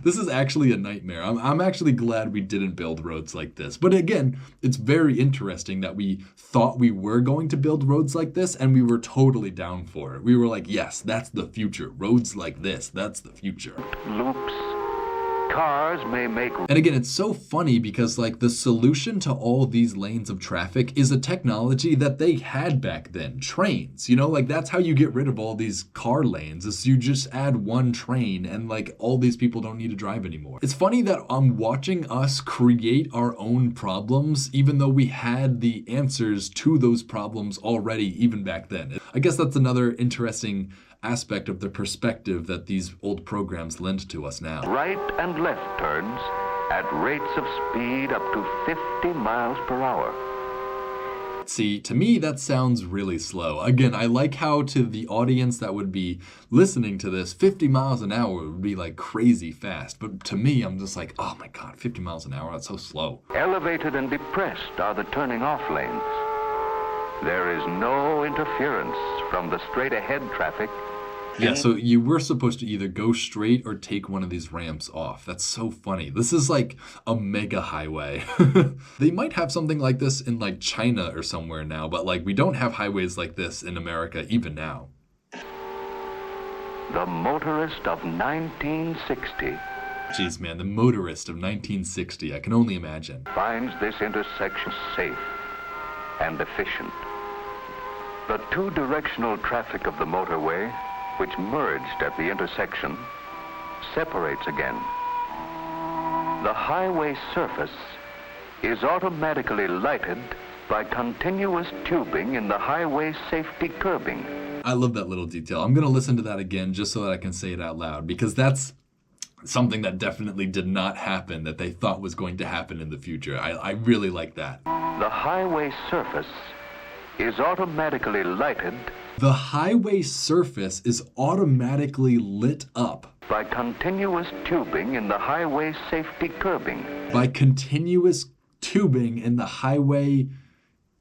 this is actually a nightmare. I'm actually glad we didn't build roads like this. But again, it's very interesting that we thought we were going to build roads like this, and we were totally down for it. We were like, yes, that's the future. Roads like this, that's the future. Loops. Cars may make. And again, it's so funny because like the solution to all these lanes of traffic is a technology that they had back then, trains. You know, like that's how you get rid of all these car lanes, is you just add one train and like all these people don't need to drive anymore. It's funny that I'm watching us create our own problems, even though we had the answers to those problems already, even back then. I guess that's another interesting aspect of the perspective that these old programs lend to us now. Right and left turns at rates of speed up to 50 miles per hour. See, to me, that sounds really slow. Again, I like how to the audience that would be listening to this, 50 miles an hour would be like crazy fast. But to me, I'm just like, oh my God, 50 miles an hour, that's so slow. Elevated and depressed are the turning off lanes. There is no interference from the straight ahead traffic. Yeah, so you were supposed to either go straight or take one of these ramps off. That's so funny. This is like a mega highway. They might have something like this in like China or somewhere now, but like we don't have highways like this in America even now. The motorist of 1960. Jeez, man, the motorist of 1960. I can only imagine. Finds this intersection safe and efficient. The two-directional traffic of the motorway, which merged at the intersection, separates again. The highway surface is automatically lighted by continuous tubing in the highway safety curbing. I love that little detail. I'm going to listen to that again just so that I can say it out loud, because that's something that definitely did not happen that they thought was going to happen in the future. I really like that. The highway surface is automatically lighted. The highway surface is automatically lit up By continuous tubing in the highway safety curbing. by continuous tubing in the highway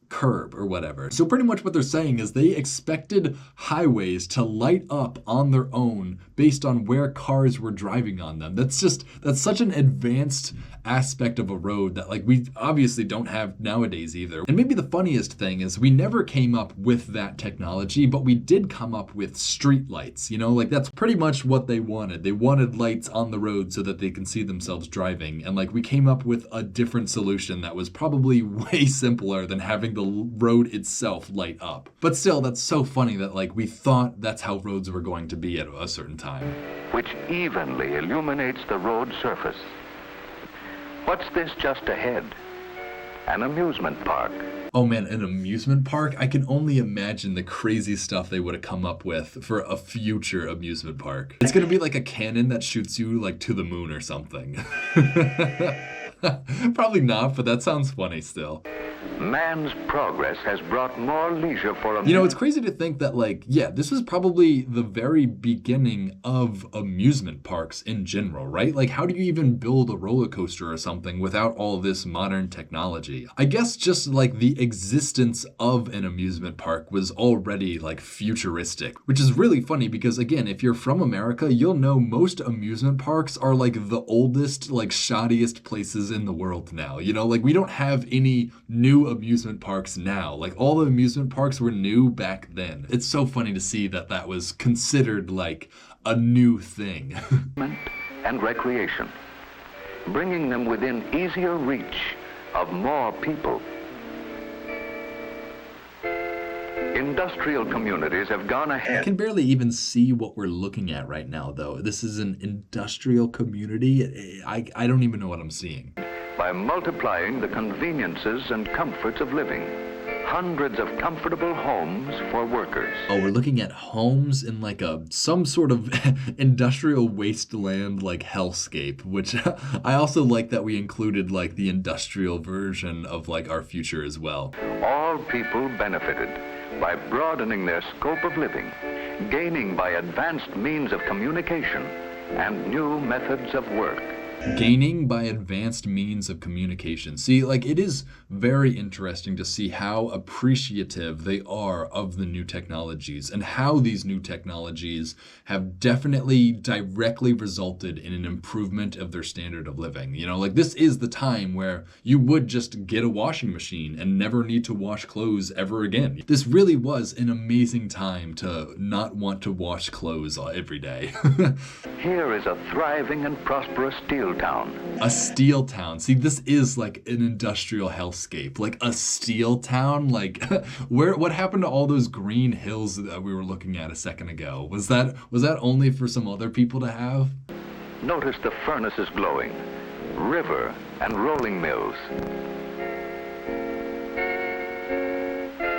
curb or whatever. So pretty much what they're saying is they expected highways to light up on their own based on where cars were driving on them. That's such an advanced aspect of a road that like we obviously don't have nowadays either. And maybe the funniest thing is we never came up with that technology, but we did come up with street lights. You know, like that's pretty much what they wanted. They wanted lights on the road so that they can see themselves driving. And like we came up with a different solution that was probably way simpler than having the road itself light up. But still, that's so funny that like we thought that's how roads were going to be at a certain time. Which evenly illuminates the road surface. What's this just ahead? An amusement park. Oh man, an amusement park? I can only imagine the crazy stuff they would have come up with for a future amusement park. It's gonna be like a cannon that shoots you like to the moon or something. Probably not, but that sounds funny still. Man's progress has brought more leisure for You know, it's crazy to think that, like, yeah, this was probably the very beginning of amusement parks in general, right? Like, how do you even build a roller coaster or something without all this modern technology? I guess just like the existence of an amusement park was already like futuristic, which is really funny because, again, if you're from America, you'll know most amusement parks are like the oldest, like, shoddiest places in the world now. You know, like, we don't have any new amusement parks now. Like, all the amusement parks were new back then. It's so funny to see that that was considered like a new thing. and recreation, bringing them within easier reach of more people. Industrial communities have gone ahead. I can barely even see what we're looking at right now, though. This is an industrial community. I don't even know what I'm seeing. By multiplying the conveniences and comforts of living. Hundreds of comfortable homes for workers. Oh, we're looking at homes in like some sort of industrial wasteland like hellscape, which I also like that we included like the industrial version of like our future as well. All people benefited by broadening their scope of living, gaining by advanced means of communication and new methods of work. Gaining by advanced means of communication. See, like, it is very interesting to see how appreciative they are of the new technologies and how these new technologies have definitely directly resulted in an improvement of their standard of living. You know, like, this is the time where you would just get a washing machine and never need to wash clothes ever again. This really was an amazing time to not want to wash clothes every day. Here is a thriving and prosperous steel town. A steel town. See, this is like an industrial hellscape. Like a steel town. Like, what happened to all those green hills that we were looking at a second ago? Was that only for some other people to have? Notice the furnaces glowing, river and rolling mills.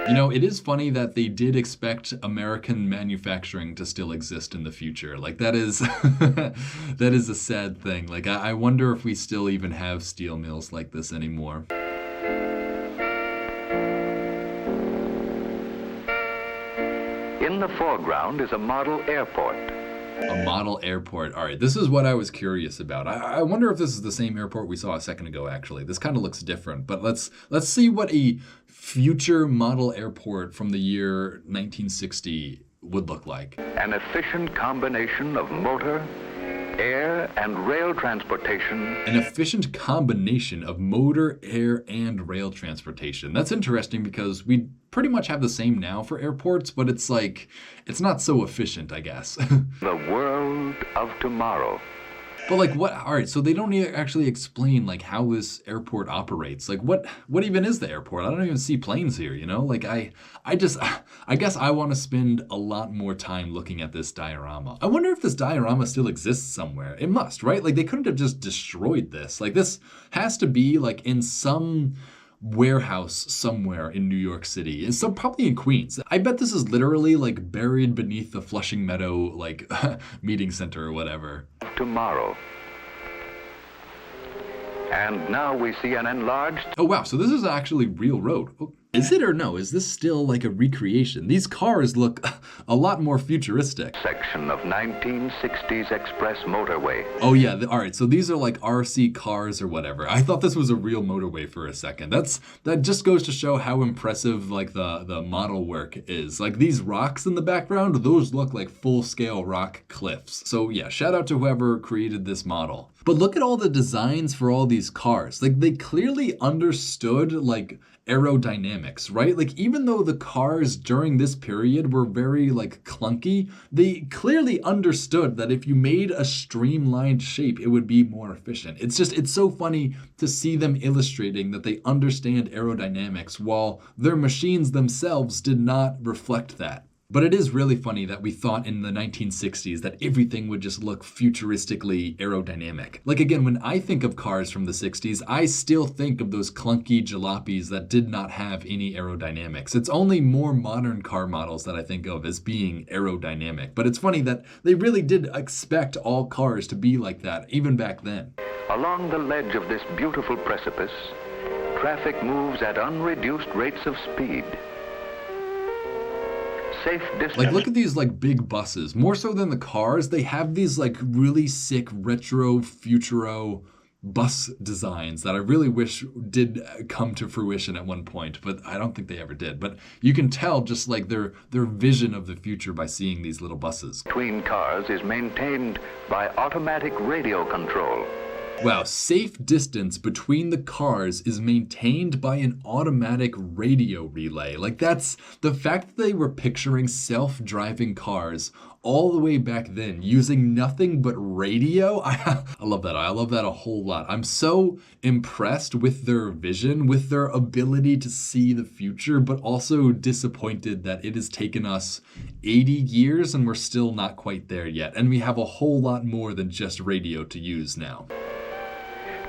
You know, it is funny that they did expect American manufacturing to still exist in the future. Like, that is that is a sad thing. Like, I wonder if we still even have steel mills like this anymore. In the foreground is a model airport. A model airport. All right, this is what I was curious about. I wonder if this is the same airport we saw a second ago, actually. This kind of looks different, but let's see what a future model airport from the year 1960 would look like. An efficient combination of motor, air, and rail transportation. An efficient combination of motor, air, and rail transportation. That's interesting because we pretty much have the same now for airports, but it's like, it's not so efficient, I guess. The world of tomorrow. But like, what? All right, so they don't actually explain like how this airport operates. Like, what even is the airport? I don't even see planes here, you know? Like, I guess I want to spend a lot more time looking at this diorama. I wonder if this diorama still exists somewhere. It must, right? Like, they couldn't have just destroyed this. Like, this has to be like in some warehouse somewhere in New York City. It's probably in Queens. I bet this is literally like buried beneath the Flushing Meadow like meeting center or whatever. Tomorrow. And now we see an enlarged... Oh wow, so this is actually real road. Oh, is it or no? Is this still like a recreation? These cars look a lot more futuristic. Section of 1960s express motorway. Oh yeah, all right, so these are like RC cars or whatever. I thought this was a real motorway for a second. That just goes to show how impressive like the model work is. Like these rocks in the background, those look like full-scale rock cliffs. So yeah, shout out to whoever created this model. But look at all the designs for all these cars. Like they clearly understood like aerodynamics, right? Like even though the cars during this period were very like clunky, they clearly understood that if you made a streamlined shape, it would be more efficient. It's so funny to see them illustrating that they understand aerodynamics while their machines themselves did not reflect that. But it is really funny that we thought in the 1960s that everything would just look futuristically aerodynamic. Like again, when I think of cars from the 60s, I still think of those clunky jalopies that did not have any aerodynamics. It's only more modern car models that I think of as being aerodynamic. But it's funny that they really did expect all cars to be like that, even back then. Along the ledge of this beautiful precipice, traffic moves at unreduced rates of speed. Safe distance. Like, look at these like big buses. More so than the cars, they have these like really sick retro futuro bus designs that I really wish did come to fruition at one point, but I don't think they ever did. But you can tell just like their vision of the future by seeing these little buses. Between cars is maintained by automatic radio control. Wow, safe distance between the cars is maintained by an automatic radio relay. Like, that's the fact that they were picturing self-driving cars all the way back then using nothing but radio. I love that. I love that a whole lot. I'm so impressed with their vision, with their ability to see the future, but also disappointed that it has taken us 80 years and we're still not quite there yet. And we have a whole lot more than just radio to use now.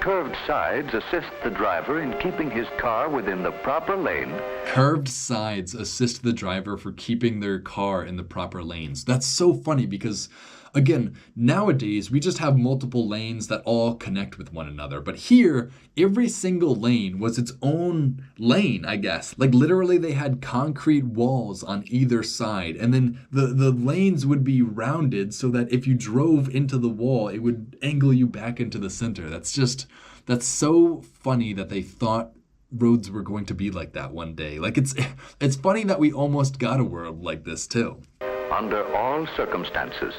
Curved sides assist the driver in keeping his car within the proper lane. Curved sides assist the driver for keeping their car in the proper lanes. That's so funny because, again, nowadays we just have multiple lanes that all connect with one another. But here, every single lane was its own lane, I guess. Like, literally they had concrete walls on either side. And then the lanes would be rounded so that if you drove into the wall, it would angle you back into the center. That's so funny that they thought roads were going to be like that one day. Like, it's funny that we almost got a world like this too. Under all circumstances.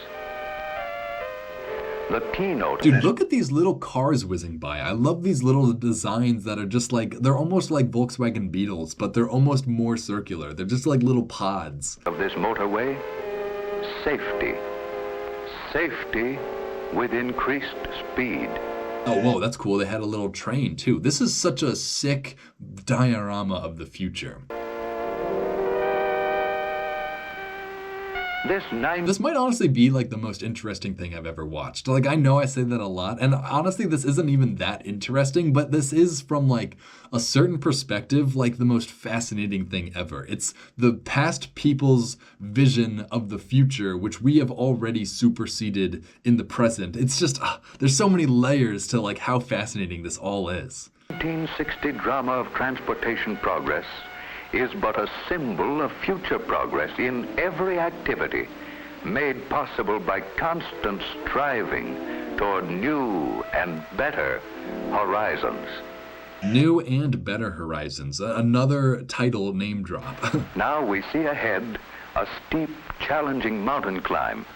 The keynote. Dude, look at these little cars whizzing by. I love these little designs that are just like, they're almost like Volkswagen Beetles, but they're almost more circular. They're just like little pods. Of this motorway, safety. Safety with increased speed. Oh, whoa, that's cool. They had a little train too. This is such a sick diorama of the future. This might honestly be like the most interesting thing I've ever watched. Like, I know I say that a lot, and honestly, this isn't even that interesting, but this is from like a certain perspective, like the most fascinating thing ever. It's the past people's vision of the future, which we have already superseded in the present. It's just, there's so many layers to like how fascinating this all is. 1960 drama of transportation progress is but a symbol of future progress in every activity, made possible by constant striving toward new and better horizons. New and better horizons, another title name drop. Now we see ahead a steep, challenging mountain climb.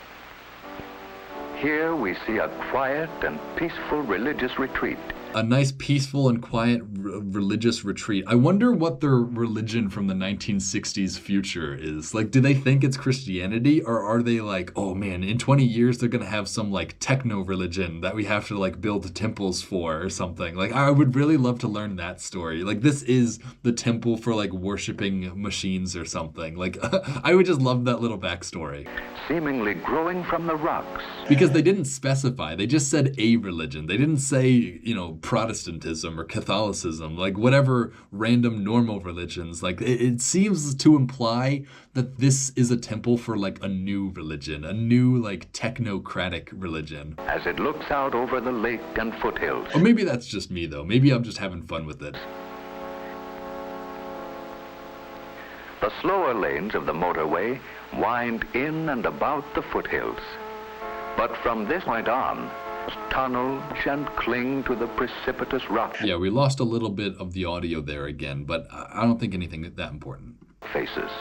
Here we see a quiet and peaceful religious retreat. A nice, peaceful, and quiet religious retreat. I wonder what their religion from the 1960s future is. Like, do they think it's Christianity? Or are they like, oh man, in 20 years they're gonna have some like techno religion that we have to like build temples for or something? Like, I would really love to learn that story. Like, this is the temple for like worshiping machines or something. Like, I would just love that little backstory. Seemingly growing from the rocks. Because they didn't specify. They just said a religion. They didn't say, you know, Protestantism or Catholicism, like whatever random normal religions. Like, it seems to imply that this is a temple for like a new religion, a new like technocratic religion. As it looks out over the lake and foothills. Or maybe that's just me though. Maybe I'm just having fun with it. The slower lanes of the motorway wind in and about the foothills. But from this point on, tunnel and cling to the precipitous rock. Yeah, we lost a little bit of the audio there again, but I don't think anything that important. Faces.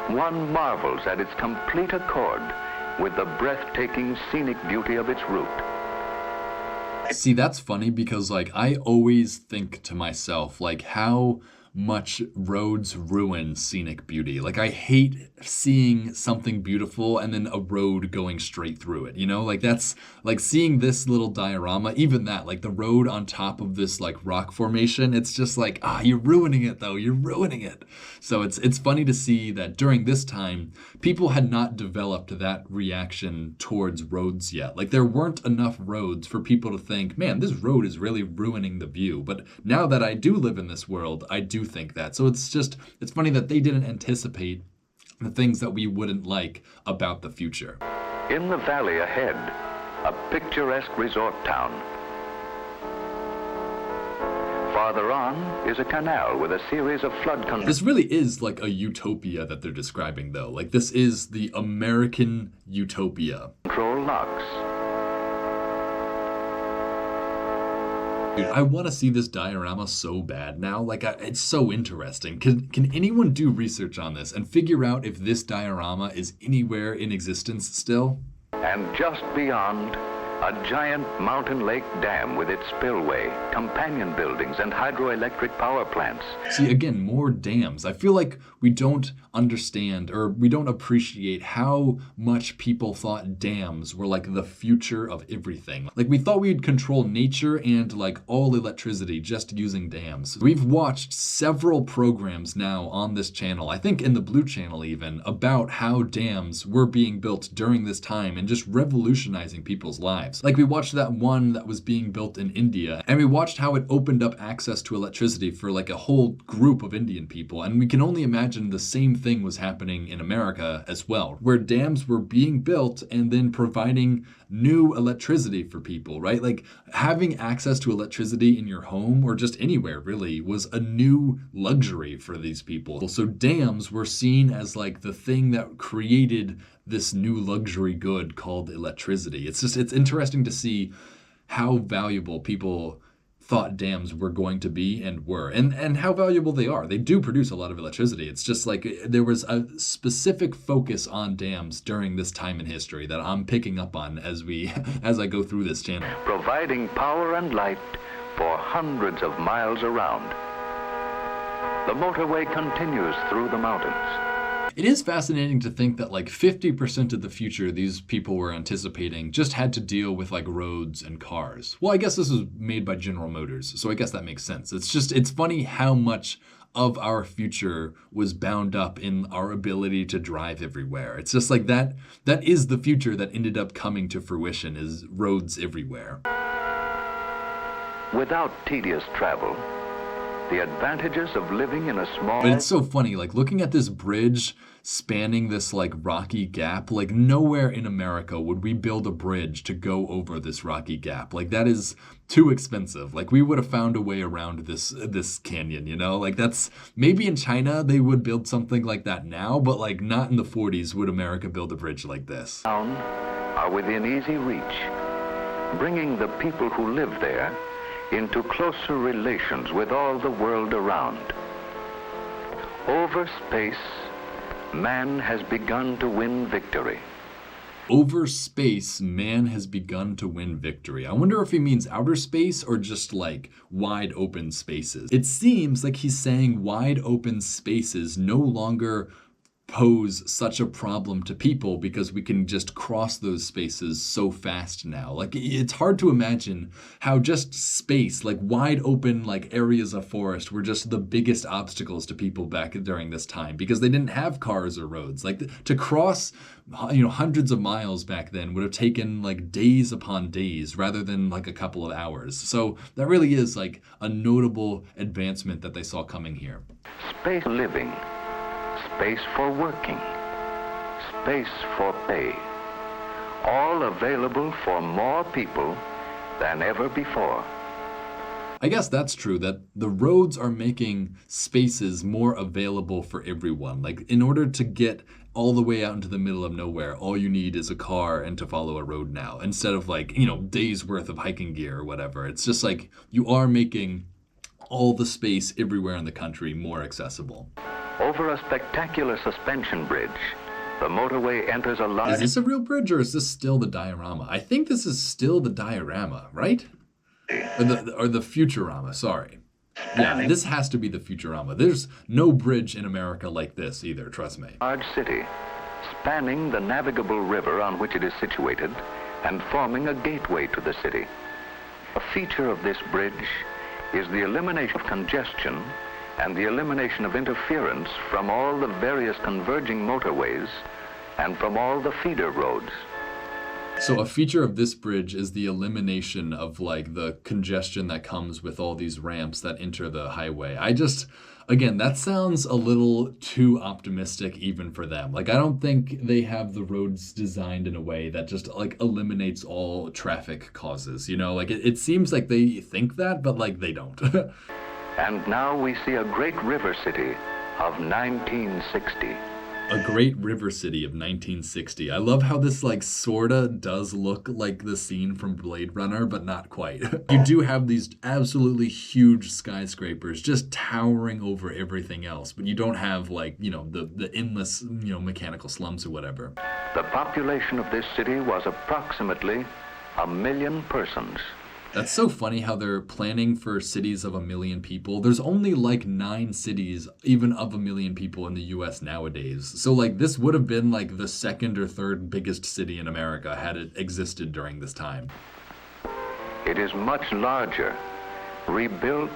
One marvels at its complete accord with the breathtaking scenic beauty of its route. See, that's funny because like I always think to myself, like, how much roads ruin scenic beauty. Like, I hate seeing something beautiful and then a road going straight through it, you know? Like, that's like seeing this little diorama, even that, like the road on top of this like rock formation, it's just like, you're ruining it though, you're ruining it. So it's funny to see that during this time, people had not developed that reaction towards roads yet. Like, there weren't enough roads for people to think, man, this road is really ruining the view. But now that I do live in this world, I do think that. So it's funny that they didn't anticipate the things that we wouldn't like about the future. In the valley ahead, a picturesque resort town. Farther on is a canal with a series of flood This really is like a utopia that they're describing, though. Like, this is the American utopia. control locks. Dude, I want to see this diorama so bad now. Like, it's so interesting. Can anyone do research on this and figure out if this diorama is anywhere in existence still? And just beyond, a giant mountain lake dam with its spillway, companion buildings, and hydroelectric power plants. See, again, more dams. I feel like we don't understand or we don't appreciate how much people thought dams were like the future of everything. Like, we thought we'd control nature and like all electricity just using dams. We've watched several programs now on this channel, I think in the Blue channel even, about how dams were being built during this time and just revolutionizing people's lives. Like, we watched that one that was being built in India, and we watched how it opened up access to electricity for like a whole group of Indian people. And we can only imagine the same thing was happening in America as well, where dams were being built and then providing new electricity for people, right? Like, having access to electricity in your home or just anywhere really was a new luxury for these people. So dams were seen as like the thing that created this new luxury good called electricity. It's interesting to see how valuable people thought dams were going to be and were, and how valuable they are. They do produce a lot of electricity. It's just like there was a specific focus on dams during this time in history that I'm picking up on as I go through this channel. Providing power and light for hundreds of miles around. The motorway continues through the mountains. It is fascinating to think that like 50% of the future these people were anticipating just had to deal with like roads and cars. Well, I guess this was made by General Motors, so I guess that makes sense. It's funny how much of our future was bound up in our ability to drive everywhere. It's just like that is the future that ended up coming to fruition, is roads everywhere. Without tedious travel, the advantages of living in a small... But it's so funny, like looking at this bridge spanning this like rocky gap, like nowhere in America would we build a bridge to go over this rocky gap. Like, that is too expensive. Like, we would have found a way around this canyon, you know? Like, that's maybe in China they would build something like that now, but like not in the 40s would America build a bridge like this. Are within easy reach, bringing the people who live there into closer relations with all the world around. Over space, man has begun to win victory. Over space, man has begun to win victory. I wonder if he means outer space or just like wide open spaces. It seems like he's saying wide open spaces no longer pose such a problem to people because we can just cross those spaces so fast now. Like, it's hard to imagine how just space, like wide open like areas of forest, were just the biggest obstacles to people back during this time because they didn't have cars or roads. Like, to cross hundreds of miles back then would have taken like days upon days rather than like a couple of hours. So that really is like a notable advancement that they saw coming here. Space living, space for working, space for pay, all available for more people than ever before. I guess that's true, that the roads are making spaces more available for everyone. Like, in order to get all the way out into the middle of nowhere, all you need is a car and to follow a road now, instead of like, days worth of hiking gear or whatever. It's just like you are making all the space everywhere in the country more accessible. Over a spectacular suspension bridge, the motorway enters a large... Is this a real bridge or is this still the diorama? I think this is still the diorama, right? Or the Futurama, sorry. Yeah, this has to be the Futurama. There's no bridge in America like this either, trust me. Large city, spanning the navigable river on which it is situated and forming a gateway to the city. A feature of this bridge is the elimination of congestion and the elimination of interference from all the various converging motorways and from all the feeder roads. So a feature of this bridge is the elimination of like the congestion that comes with all these ramps that enter the highway. Again, that sounds a little too optimistic even for them. Like, I don't think they have the roads designed in a way that just like eliminates all traffic causes, Like, it seems like they think that, but like they don't. And now we see a great river city of 1960. A great river city of 1960. I love how this like sorta does look like the scene from Blade Runner, but not quite. You do have these absolutely huge skyscrapers just towering over everything else, but you don't have like, the endless, mechanical slums or whatever. The population of this city was approximately 1 million persons. That's so funny how they're planning for cities of 1 million people. There's only like 9 cities, even of 1 million people in the US nowadays. So like this would have been like the second or third biggest city in America had it existed during this time. It is much larger, rebuilt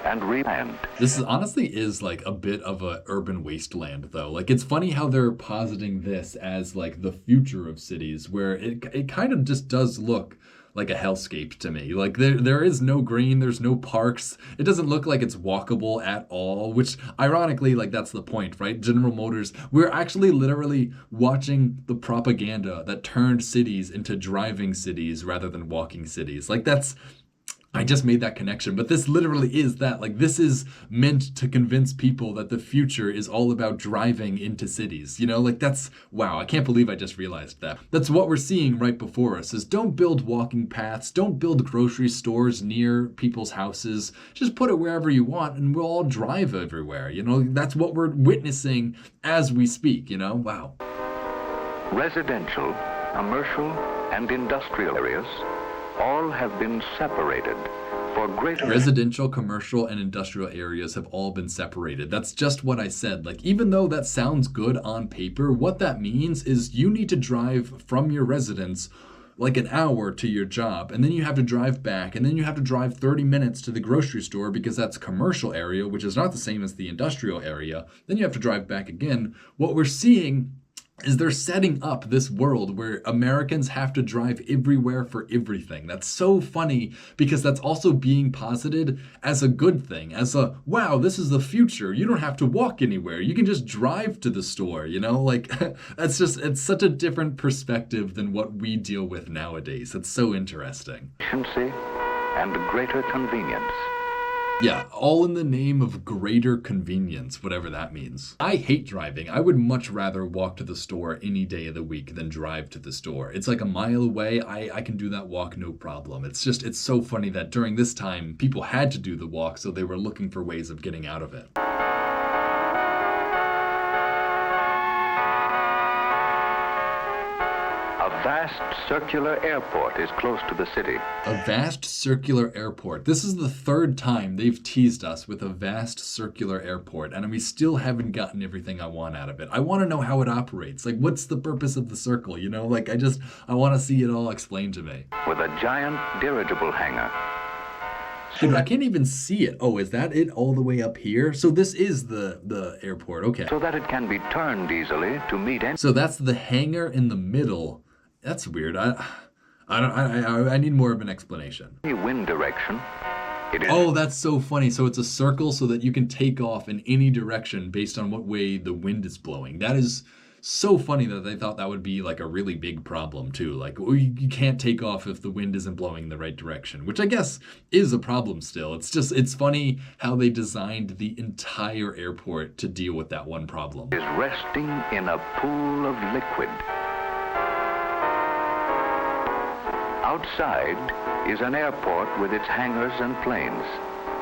and replanned. This honestly is like a bit of a urban wasteland though. Like it's funny how they're positing this as like the future of cities where it kind of just does look like a hellscape to me. Like there is no green, there's no parks. It doesn't look like it's walkable at all, which ironically, like that's the point, right? General Motors, we're actually literally watching the propaganda that turned cities into driving cities rather than walking cities. Like I just made that connection, but this literally is that. Like this is meant to convince people that the future is all about driving into cities. Like that's, wow, I can't believe I just realized that. That's what we're seeing right before us is don't build walking paths, don't build grocery stores near people's houses. Just put it wherever you want and we'll all drive everywhere. That's what we're witnessing as we speak, wow. Residential, commercial, and industrial areas all have been separated for greater... Residential, commercial, and industrial areas have all been separated. That's just what I said. Like, even though that sounds good on paper, what that means is you need to drive from your residence like an hour to your job, and then you have to drive back, and then you have to drive 30 minutes to the grocery store because that's commercial area, which is not the same as the industrial area. Then you have to drive back again. What we're seeing is they're setting up this world where Americans have to drive everywhere for everything. That's so funny because that's also being posited as a good thing, as a, wow, this is the future. You don't have to walk anywhere. You can just drive to the store, Like, it's such a different perspective than what we deal with nowadays. It's so interesting. Efficiency and greater convenience. Yeah, all in the name of greater convenience, whatever that means. I hate driving. I would much rather walk to the store any day of the week than drive to the store. It's like a mile away. I can do that walk no problem. It's so funny that during this time, people had to do the walk, so they were looking for ways of getting out of it. A vast circular airport is close to the city. A vast circular airport. This is the third time they've teased us with a vast circular airport, and we still haven't gotten everything I want out of it. I want to know how it operates. Like, what's the purpose of the circle, Like, I want to see it all explained to me. With a giant dirigible hangar. Dude, I can't even see it. Oh, is that it all the way up here? So this is the airport, okay. So that it can be turned easily to meet any... So that's the hangar in the middle. That's weird. I need more of an explanation. wind direction. It is... Oh, that's so funny. So it's a circle so that you can take off in any direction based on what way the wind is blowing. That is so funny that they thought that would be like a really big problem too. Like, you can't take off if the wind isn't blowing in the right direction, which I guess is a problem still. It's funny how they designed the entire airport to deal with that one problem. Is resting in a pool of liquid. Outside is an airport with its hangars and planes.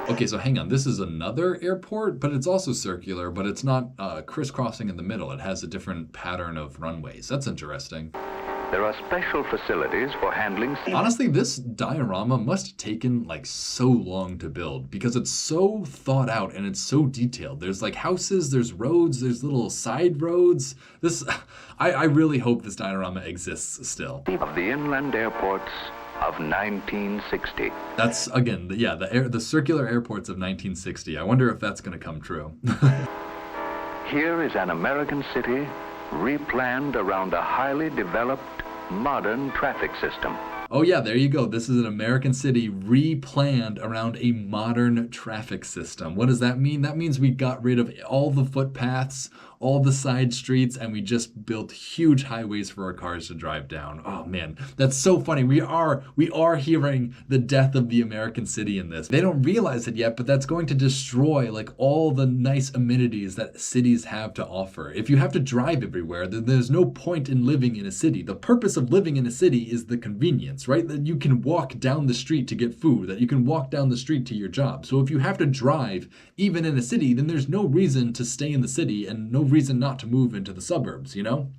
Okay, so hang on. This is another airport, but it's also circular, but it's not crisscrossing in the middle. It has a different pattern of runways. That's interesting. There are special facilities for handling... Honestly, this diorama must have taken like so long to build because it's so thought out and it's so detailed. There's like houses, there's roads, there's little side roads. I really hope this diorama exists still. Of the inland airports of 1960. That's, again, the circular airports of 1960. I wonder if that's going to come true. Here is an American city replanned around a highly developed modern traffic system. Oh yeah, there you go. This is an American city replanned around a modern traffic system. What does that mean? That means we got rid of all the footpaths, all the side streets and we just built huge highways for our cars to drive down. Oh man, that's so funny. We are hearing the death of the American city in this. They don't realize it yet, but that's going to destroy like all the nice amenities that cities have to offer. If you have to drive everywhere, then there's no point in living in a city. The purpose of living in a city is the convenience, right? That you can walk down the street to get food, that you can walk down the street to your job. So if you have to drive even in a city, then there's no reason to stay in the city and no reason not to move into the suburbs, you know?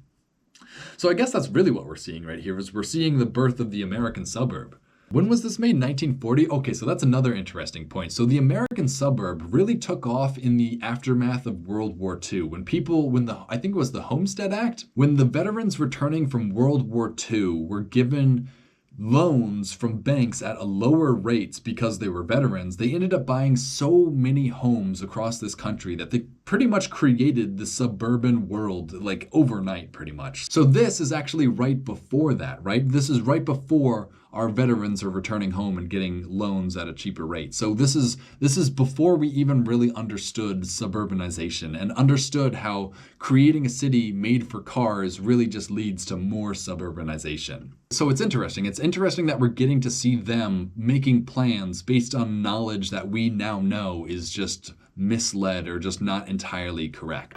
So I guess that's really what we're seeing right here, is we're seeing the birth of the American suburb. When was this made? 1940? Okay, so that's another interesting point. So the American suburb really took off in the aftermath of World War II. I think it was the Homestead Act, when the veterans returning from World War II were given loans from banks at a lower rates because they were veterans, they ended up buying so many homes across this country that they pretty much created the suburban world like overnight pretty much. So this is actually right before that, right? This is right before our veterans are returning home and getting loans at a cheaper rate. So this is before we even really understood suburbanization and understood how creating a city made for cars really just leads to more suburbanization. So it's interesting. It's interesting that we're getting to see them making plans based on knowledge that we now know is just misled or just not entirely correct.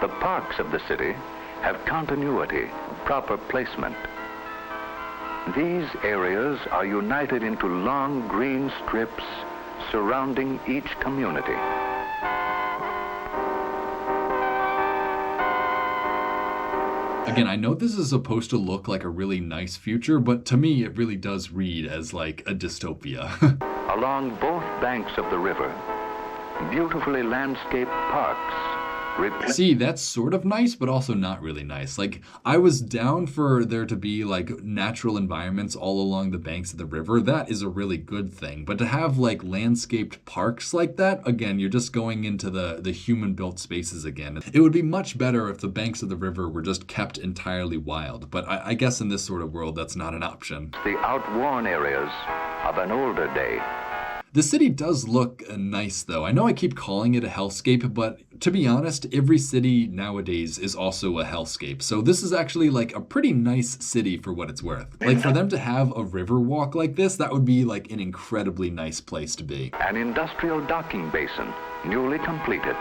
The parks of the city have continuity, proper placement. These areas are united into long green strips surrounding each community. Again, I know this is supposed to look like a really nice future, but to me it really does read as like a dystopia. Along both banks of the river, beautifully landscaped parks. See, that's sort of nice, but also not really nice. Like, I was down for there to be like natural environments all along the banks of the river. That is a really good thing. But to have like landscaped parks like that, again, you're just going into the human-built spaces again. It would be much better if the banks of the river were just kept entirely wild. But I guess in this sort of world, that's not an option. The outworn areas of an older day. The city does look nice, though. I know I keep calling it a hellscape, but to be honest, every city nowadays is also a hellscape. So this is actually like a pretty nice city for what it's worth. Like for them to have a river walk like this, that would be like an incredibly nice place to be. An industrial docking basin, newly completed,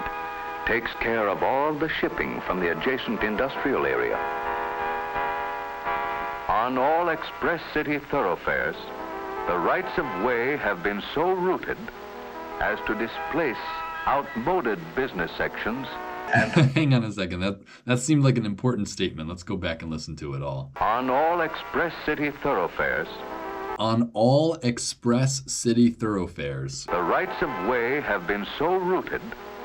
takes care of all the shipping from the adjacent industrial area. On all express city thoroughfares, the rights of way have been so rooted as to displace outmoded business sections and hang on a second, that seemed like an important statement. Let's go back and listen to it all. On all express city thoroughfares. On all express city thoroughfares. The rights of way have been so rooted.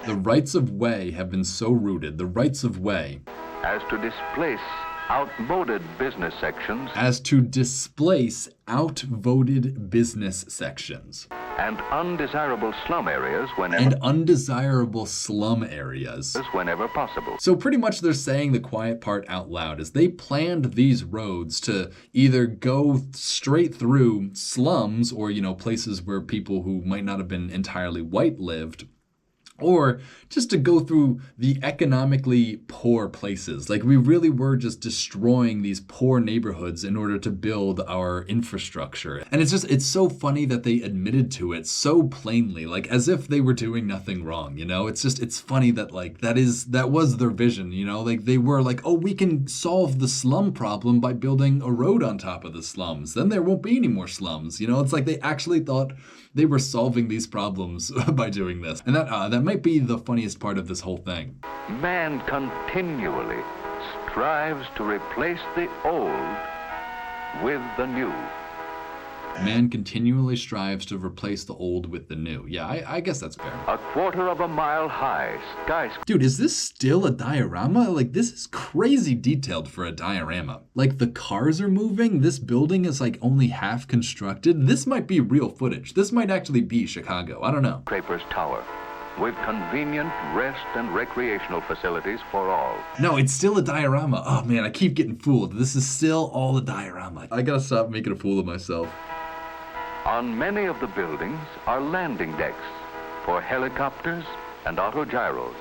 The rights of way have been so rooted. The rights of way. As to displace outmoded business sections. As to displace outvoted business sections. And undesirable slum areas whenever. And undesirable slum areas. Whenever possible. So pretty much they're saying the quiet part out loud is they planned these roads to either go straight through slums or, you know, places where people who might not have been entirely white lived, or just to go through the economically poor places. Like we really were just destroying these poor neighborhoods in order to build our infrastructure. And it's so funny that they admitted to it so plainly, like as if they were doing nothing wrong, you know? It's funny that like that was their vision, you know? Like they were like, oh, we can solve the slum problem by building a road on top of the slums. Then there won't be any more slums, you know? It's like they actually thought they were solving these problems by doing this. And that might be the funniest part of this whole thing. Man continually strives to replace the old with the new. Man continually strives to replace the old with the new. Yeah, I guess that's fair. A quarter of a mile high skyscraper. Dude, is this still a diorama? Like, this is crazy detailed for a diorama. Like, the cars are moving. This building is, like, only half constructed. This might be real footage. This might actually be Chicago. I don't know. Draper's Tower, with convenient rest and recreational facilities for all. No, it's still a diorama. Oh, man, I keep getting fooled. This is still all a diorama. I gotta stop making a fool of myself. On many of the buildings are landing decks for helicopters and autogyros.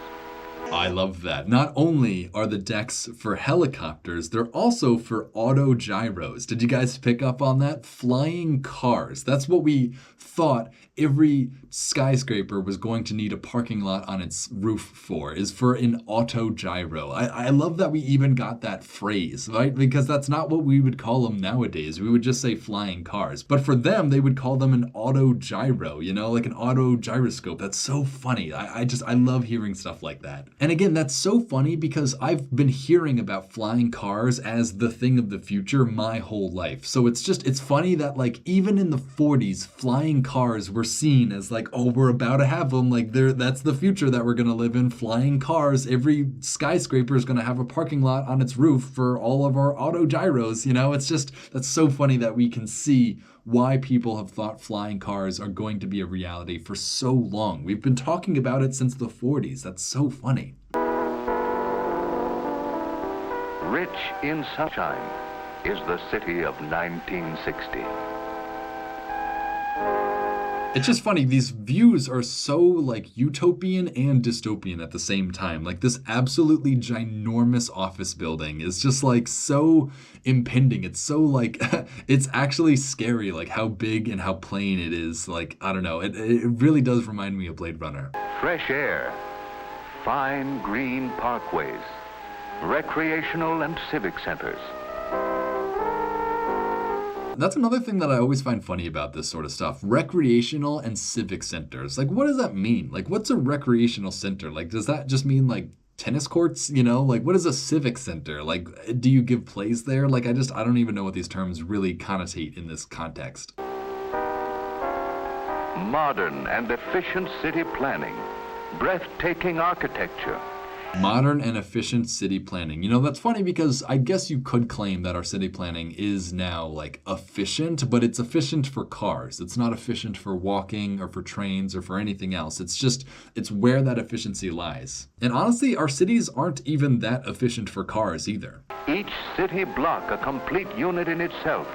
I love that. Not only are the decks for helicopters, they're also for auto gyros. Did you guys pick up on that? Flying cars. That's what we thought every skyscraper was going to need a parking lot on its roof for, is for an auto gyro. I love that we even got that phrase, right? Because that's not what we would call them nowadays. We would just say flying cars. But for them, they would call them an auto gyro, like an auto gyroscope. That's so funny. I love hearing stuff like that. And again, that's so funny because I've been hearing about flying cars as the thing of the future my whole life. So it's funny that like even in the 40s, flying cars were seen as like, oh, we're about to have them. Like that's the future that we're going to live in. Flying cars. Every skyscraper is going to have a parking lot on its roof for all of our auto gyros. That's so funny that we can see why people have thought flying cars are going to be a reality for so long. We've been talking about it since the 40s. That's so funny. Rich in sunshine is the city of 1960. It's just funny, these views are so like utopian and dystopian at the same time. Like this absolutely ginormous office building is just like so impending. It's so like, it's actually scary, like how big and how plain it is. Like, I don't know, it really does remind me of Blade Runner. Fresh air, fine green parkways, recreational and civic centers. That's another thing that I always find funny about this sort of stuff. Recreational and civic centers. Like, what does that mean? Like, what's a recreational center? Like, does that just mean like tennis courts? Like, what is a civic center? Like, do you give plays there? Like, I don't even know what these terms really connotate in this context. Modern and efficient city planning, breathtaking architecture. Modern and efficient city planning. That's funny because I guess you could claim that our city planning is now like efficient, but it's efficient for cars. It's not efficient for walking or for trains or for anything else. It's where that efficiency lies. And honestly, our cities aren't even that efficient for cars either. Each city block a complete unit in itself.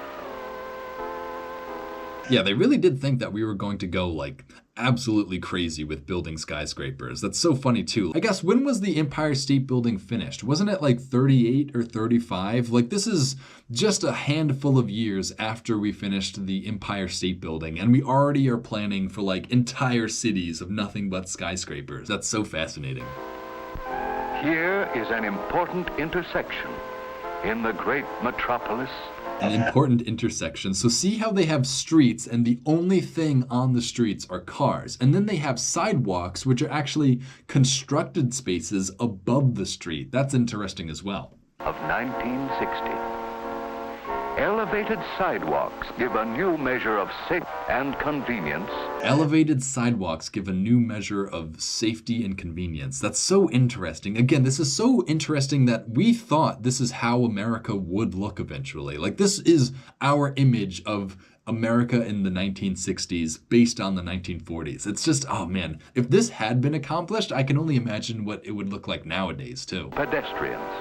Yeah, they really did think that we were going to go like absolutely crazy with building skyscrapers. That's so funny too. I guess when was the Empire State Building finished? Wasn't it like 38 or 35? Like this is just a handful of years after we finished the Empire State Building and we already are planning for like entire cities of nothing but skyscrapers. That's so fascinating. Here is an important intersection in the great metropolis. An important intersection. So see how they have streets and the only thing on the streets are cars. And then they have sidewalks, which are actually constructed spaces above the street. That's interesting as well. Of 1960. Elevated sidewalks give a new measure of safety and convenience. Elevated sidewalks give a new measure of safety and convenience. That's so interesting. Again, this is so interesting that we thought this is how America would look eventually. Like this is our image of America in the 1960s based on the 1940s. It's just, oh man, if this had been accomplished, I can only imagine what it would look like nowadays too. Pedestrians.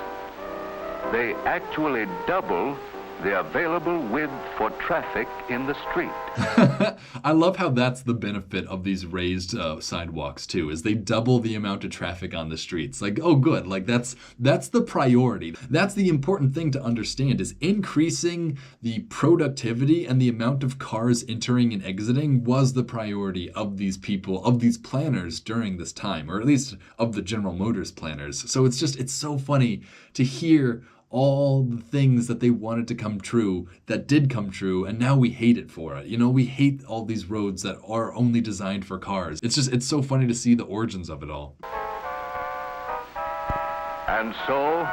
They actually double the available width for traffic in the street. I love how that's the benefit of these raised sidewalks too, is they double the amount of traffic on the streets. Like, oh good, like that's the priority. That's the important thing to understand, is increasing the productivity and the amount of cars entering and exiting was the priority of these people, of these planners during this time, or at least of the General Motors planners. So it's so funny to hear all the things that they wanted to come true that did come true, and now we hate it for it. We hate all these roads that are only designed for cars. It's so funny to see the origins of it all. And so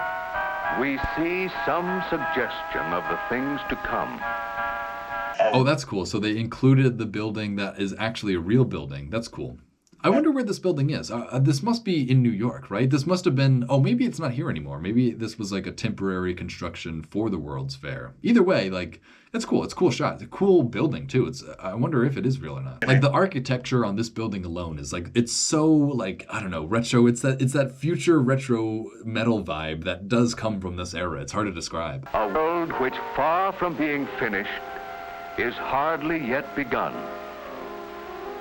we see some suggestion of the things to come. Oh, that's cool. So they included the building that is actually a real building. That's cool. I wonder where this building is. This must be in New York, right? This must have been, oh, maybe it's not here anymore. Maybe this was like a temporary construction for the World's Fair. Either way, like, it's cool. It's a cool shot. It's a cool building too. I wonder if it is real or not. Like the architecture on this building alone is like, it's so like, I don't know, retro. It's that future retro metal vibe that does come from this era. It's hard to describe. A world which, far from being finished, is hardly yet begun.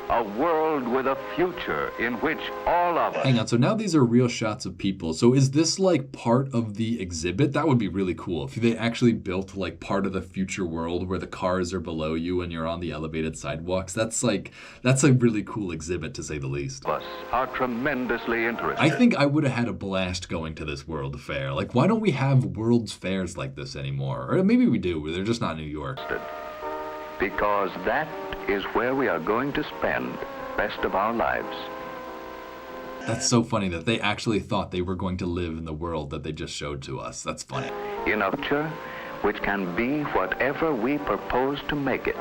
a world with a future in which all of us... Hang on, so now these are real shots of people. So is this like part of the exhibit? That would be really cool if they actually built like part of the future world where the cars are below you and you're on the elevated sidewalks. That's a really cool exhibit, to say the least. Us are tremendously interested. I think I would have had a blast going to this World Fair. Like, why don't we have World's Fairs like this anymore? Or maybe we do, but they're just not New York. Because that is where we are going to spend the rest of our lives. That's so funny that they actually thought they were going to live in the world that they just showed to us. That's funny. In a future which can be whatever we propose to make it.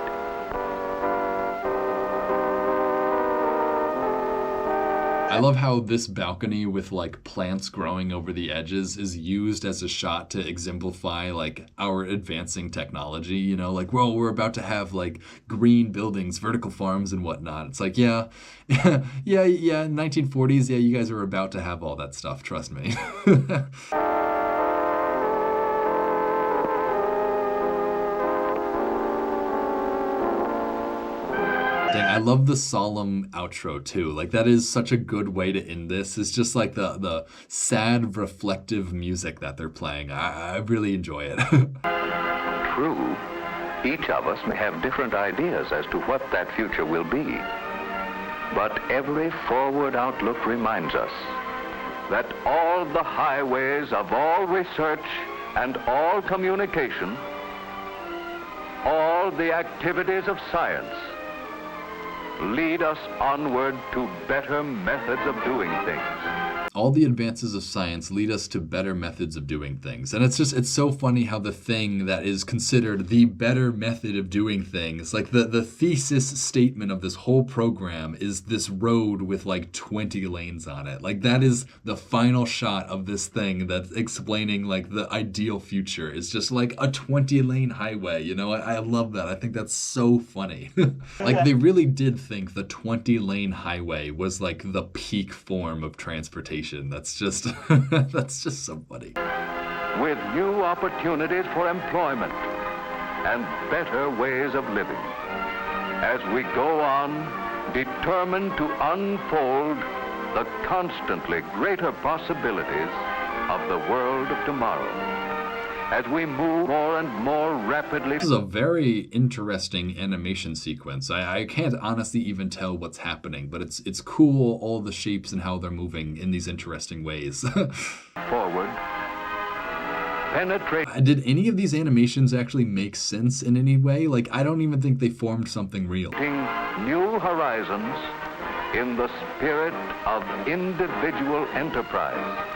I love how this balcony with like plants growing over the edges is used as a shot to exemplify like our advancing technology, you know, like, well, we're about to have like green buildings, vertical farms and whatnot. It's like, yeah, 1940s, yeah, you guys are about to have all that stuff, trust me. I love the solemn outro too. Like, that is such a good way to end this. It's just like the sad, reflective music that they're playing. I really enjoy it. True, each of us may have different ideas as to what that future will be. But every forward outlook reminds us that all the highways of all research and all communication, all the activities of science, lead us onward to better methods of doing things. All the advances of science lead us to better methods of doing things. And it's so funny how the thing that is considered the better method of doing things, like the thesis statement of this whole program is this road with like 20 lanes on it. Like, that is the final shot of this thing that's explaining like the ideal future. It's just like a 20-lane highway, you know? I love that. I think that's so funny. Like, they really did think the 20-lane highway was like the peak form of transportation. That's just so funny. With new opportunities for employment and better ways of living, as we go on, determined to unfold the constantly greater possibilities of the world of tomorrow. As we move more and more rapidly. This is a very interesting animation sequence. I can't honestly even tell what's happening, but it's cool, all the shapes and how they're moving in these interesting ways. Forward. Penetrate. Did any of these animations actually make sense in any way? Like, I don't even think they formed something real. New horizons in the spirit of individual enterprise.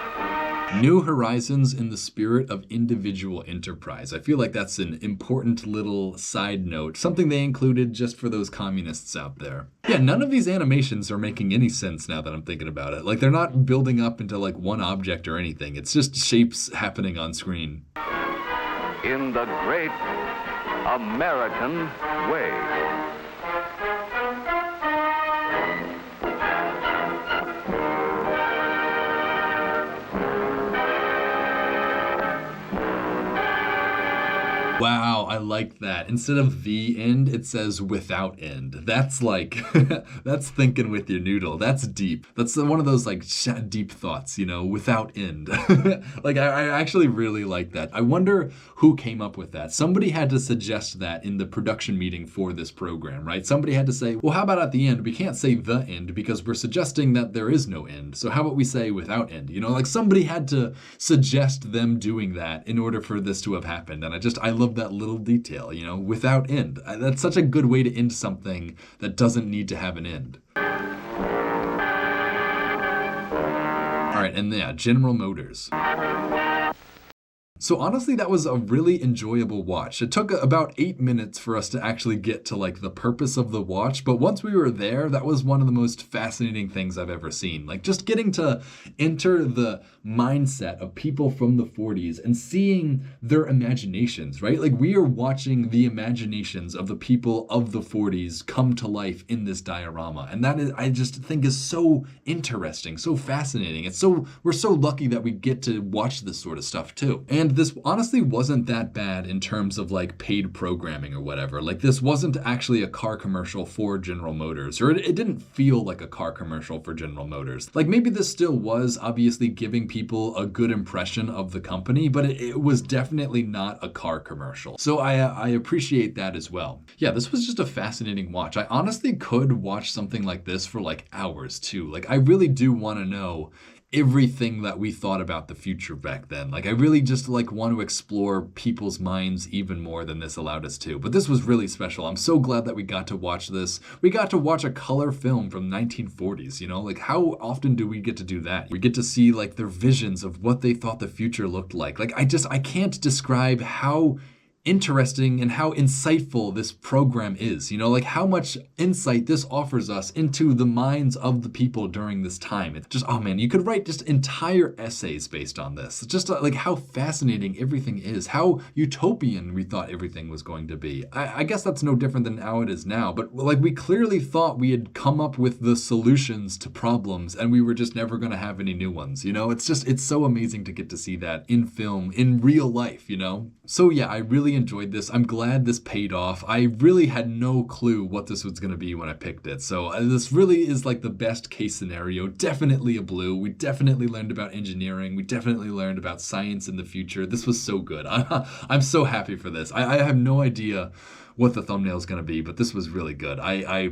New horizons in the spirit of individual enterprise. I feel like that's an important little side note, something they included just for those communists out there. Yeah, none of these animations are making any sense now that I'm thinking about it. Like, they're not building up into like one object or anything. It's just shapes happening on screen. In the great American way. Wow, I like that. Instead of the end, it says without end. That's like, that's thinking with your noodle. That's deep. That's one of those like deep thoughts, you know, without end. Like, I actually really like that. I wonder who came up with that. Somebody had to suggest that in the production meeting for this program, right? Somebody had to say, well, how about at the end? We can't say the end because we're suggesting that there is no end. So how about we say without end? You know, like, somebody had to suggest them doing that in order for this to have happened. And I love that little detail, you know, without end. That's such a good way to end something that doesn't need to have an end. All right, and yeah, General Motors. So honestly, that was a really enjoyable watch. It took about 8 minutes for us to actually get to like the purpose of the watch, but once we were there, that was one of the most fascinating things I've ever seen. Like, just getting to enter the mindset of people from the 40s and seeing their imaginations, right? Like, we are watching the imaginations of the people of the 40s come to life in this diorama. And that is, I just think, is so interesting, so fascinating. We're so lucky that we get to watch this sort of stuff too. And And this honestly wasn't that bad in terms of like paid programming or whatever. Like this wasn't actually a car commercial for General Motors, or it didn't feel like a car commercial for General Motors. Like maybe this still was obviously giving people a good impression of the company, but it was definitely not a car commercial. So I appreciate that as well. Yeah, this was just a fascinating watch. I honestly could watch something like this for like hours too. Like I really do want to know everything that we thought about the future back then. Like I really just like want to explore people's minds even more than this allowed us to. But this was really special. I'm so glad that we got to watch this. We got to watch a color film from 1940s, you know? Like how often do we get to do that? We get to see like their visions of what they thought the future looked like. Like I can't describe how interesting and how insightful this program is, you know, like how much insight this offers us into the minds of the people during this time. It's just, oh man, you could write just entire essays based on this. It's just like how fascinating everything is, how utopian we thought everything was going to be. I guess that's no different than how it is now, but like we clearly thought we had come up with the solutions to problems and we were just never going to have any new ones, you know? It's so amazing to get to see that in film, in real life, you know? So yeah, I really enjoyed this. I'm glad this paid off. I really had no clue what this was going to be when I picked it. So this really is like the best case scenario. Definitely a blue. We definitely learned about engineering. We definitely learned about science in the future. This was so good. I'm so happy for this. I have no idea what the thumbnail is going to be, but this was really good. I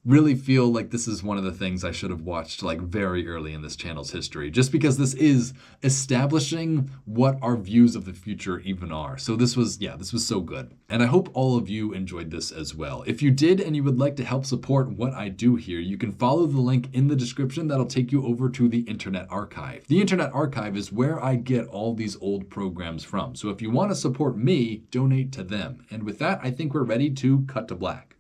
really feel like this is one of the things I should have watched like very early in this channel's history, just because this is establishing what our views of the future even are. So this was so good. And I hope all of you enjoyed this as well. If you did and you would like to help support what I do here, you can follow the link in the description that'll take you over to the Internet Archive. The Internet Archive is where I get all these old programs from. So if you want to support me, donate to them. And with that, I think we're ready to cut to black.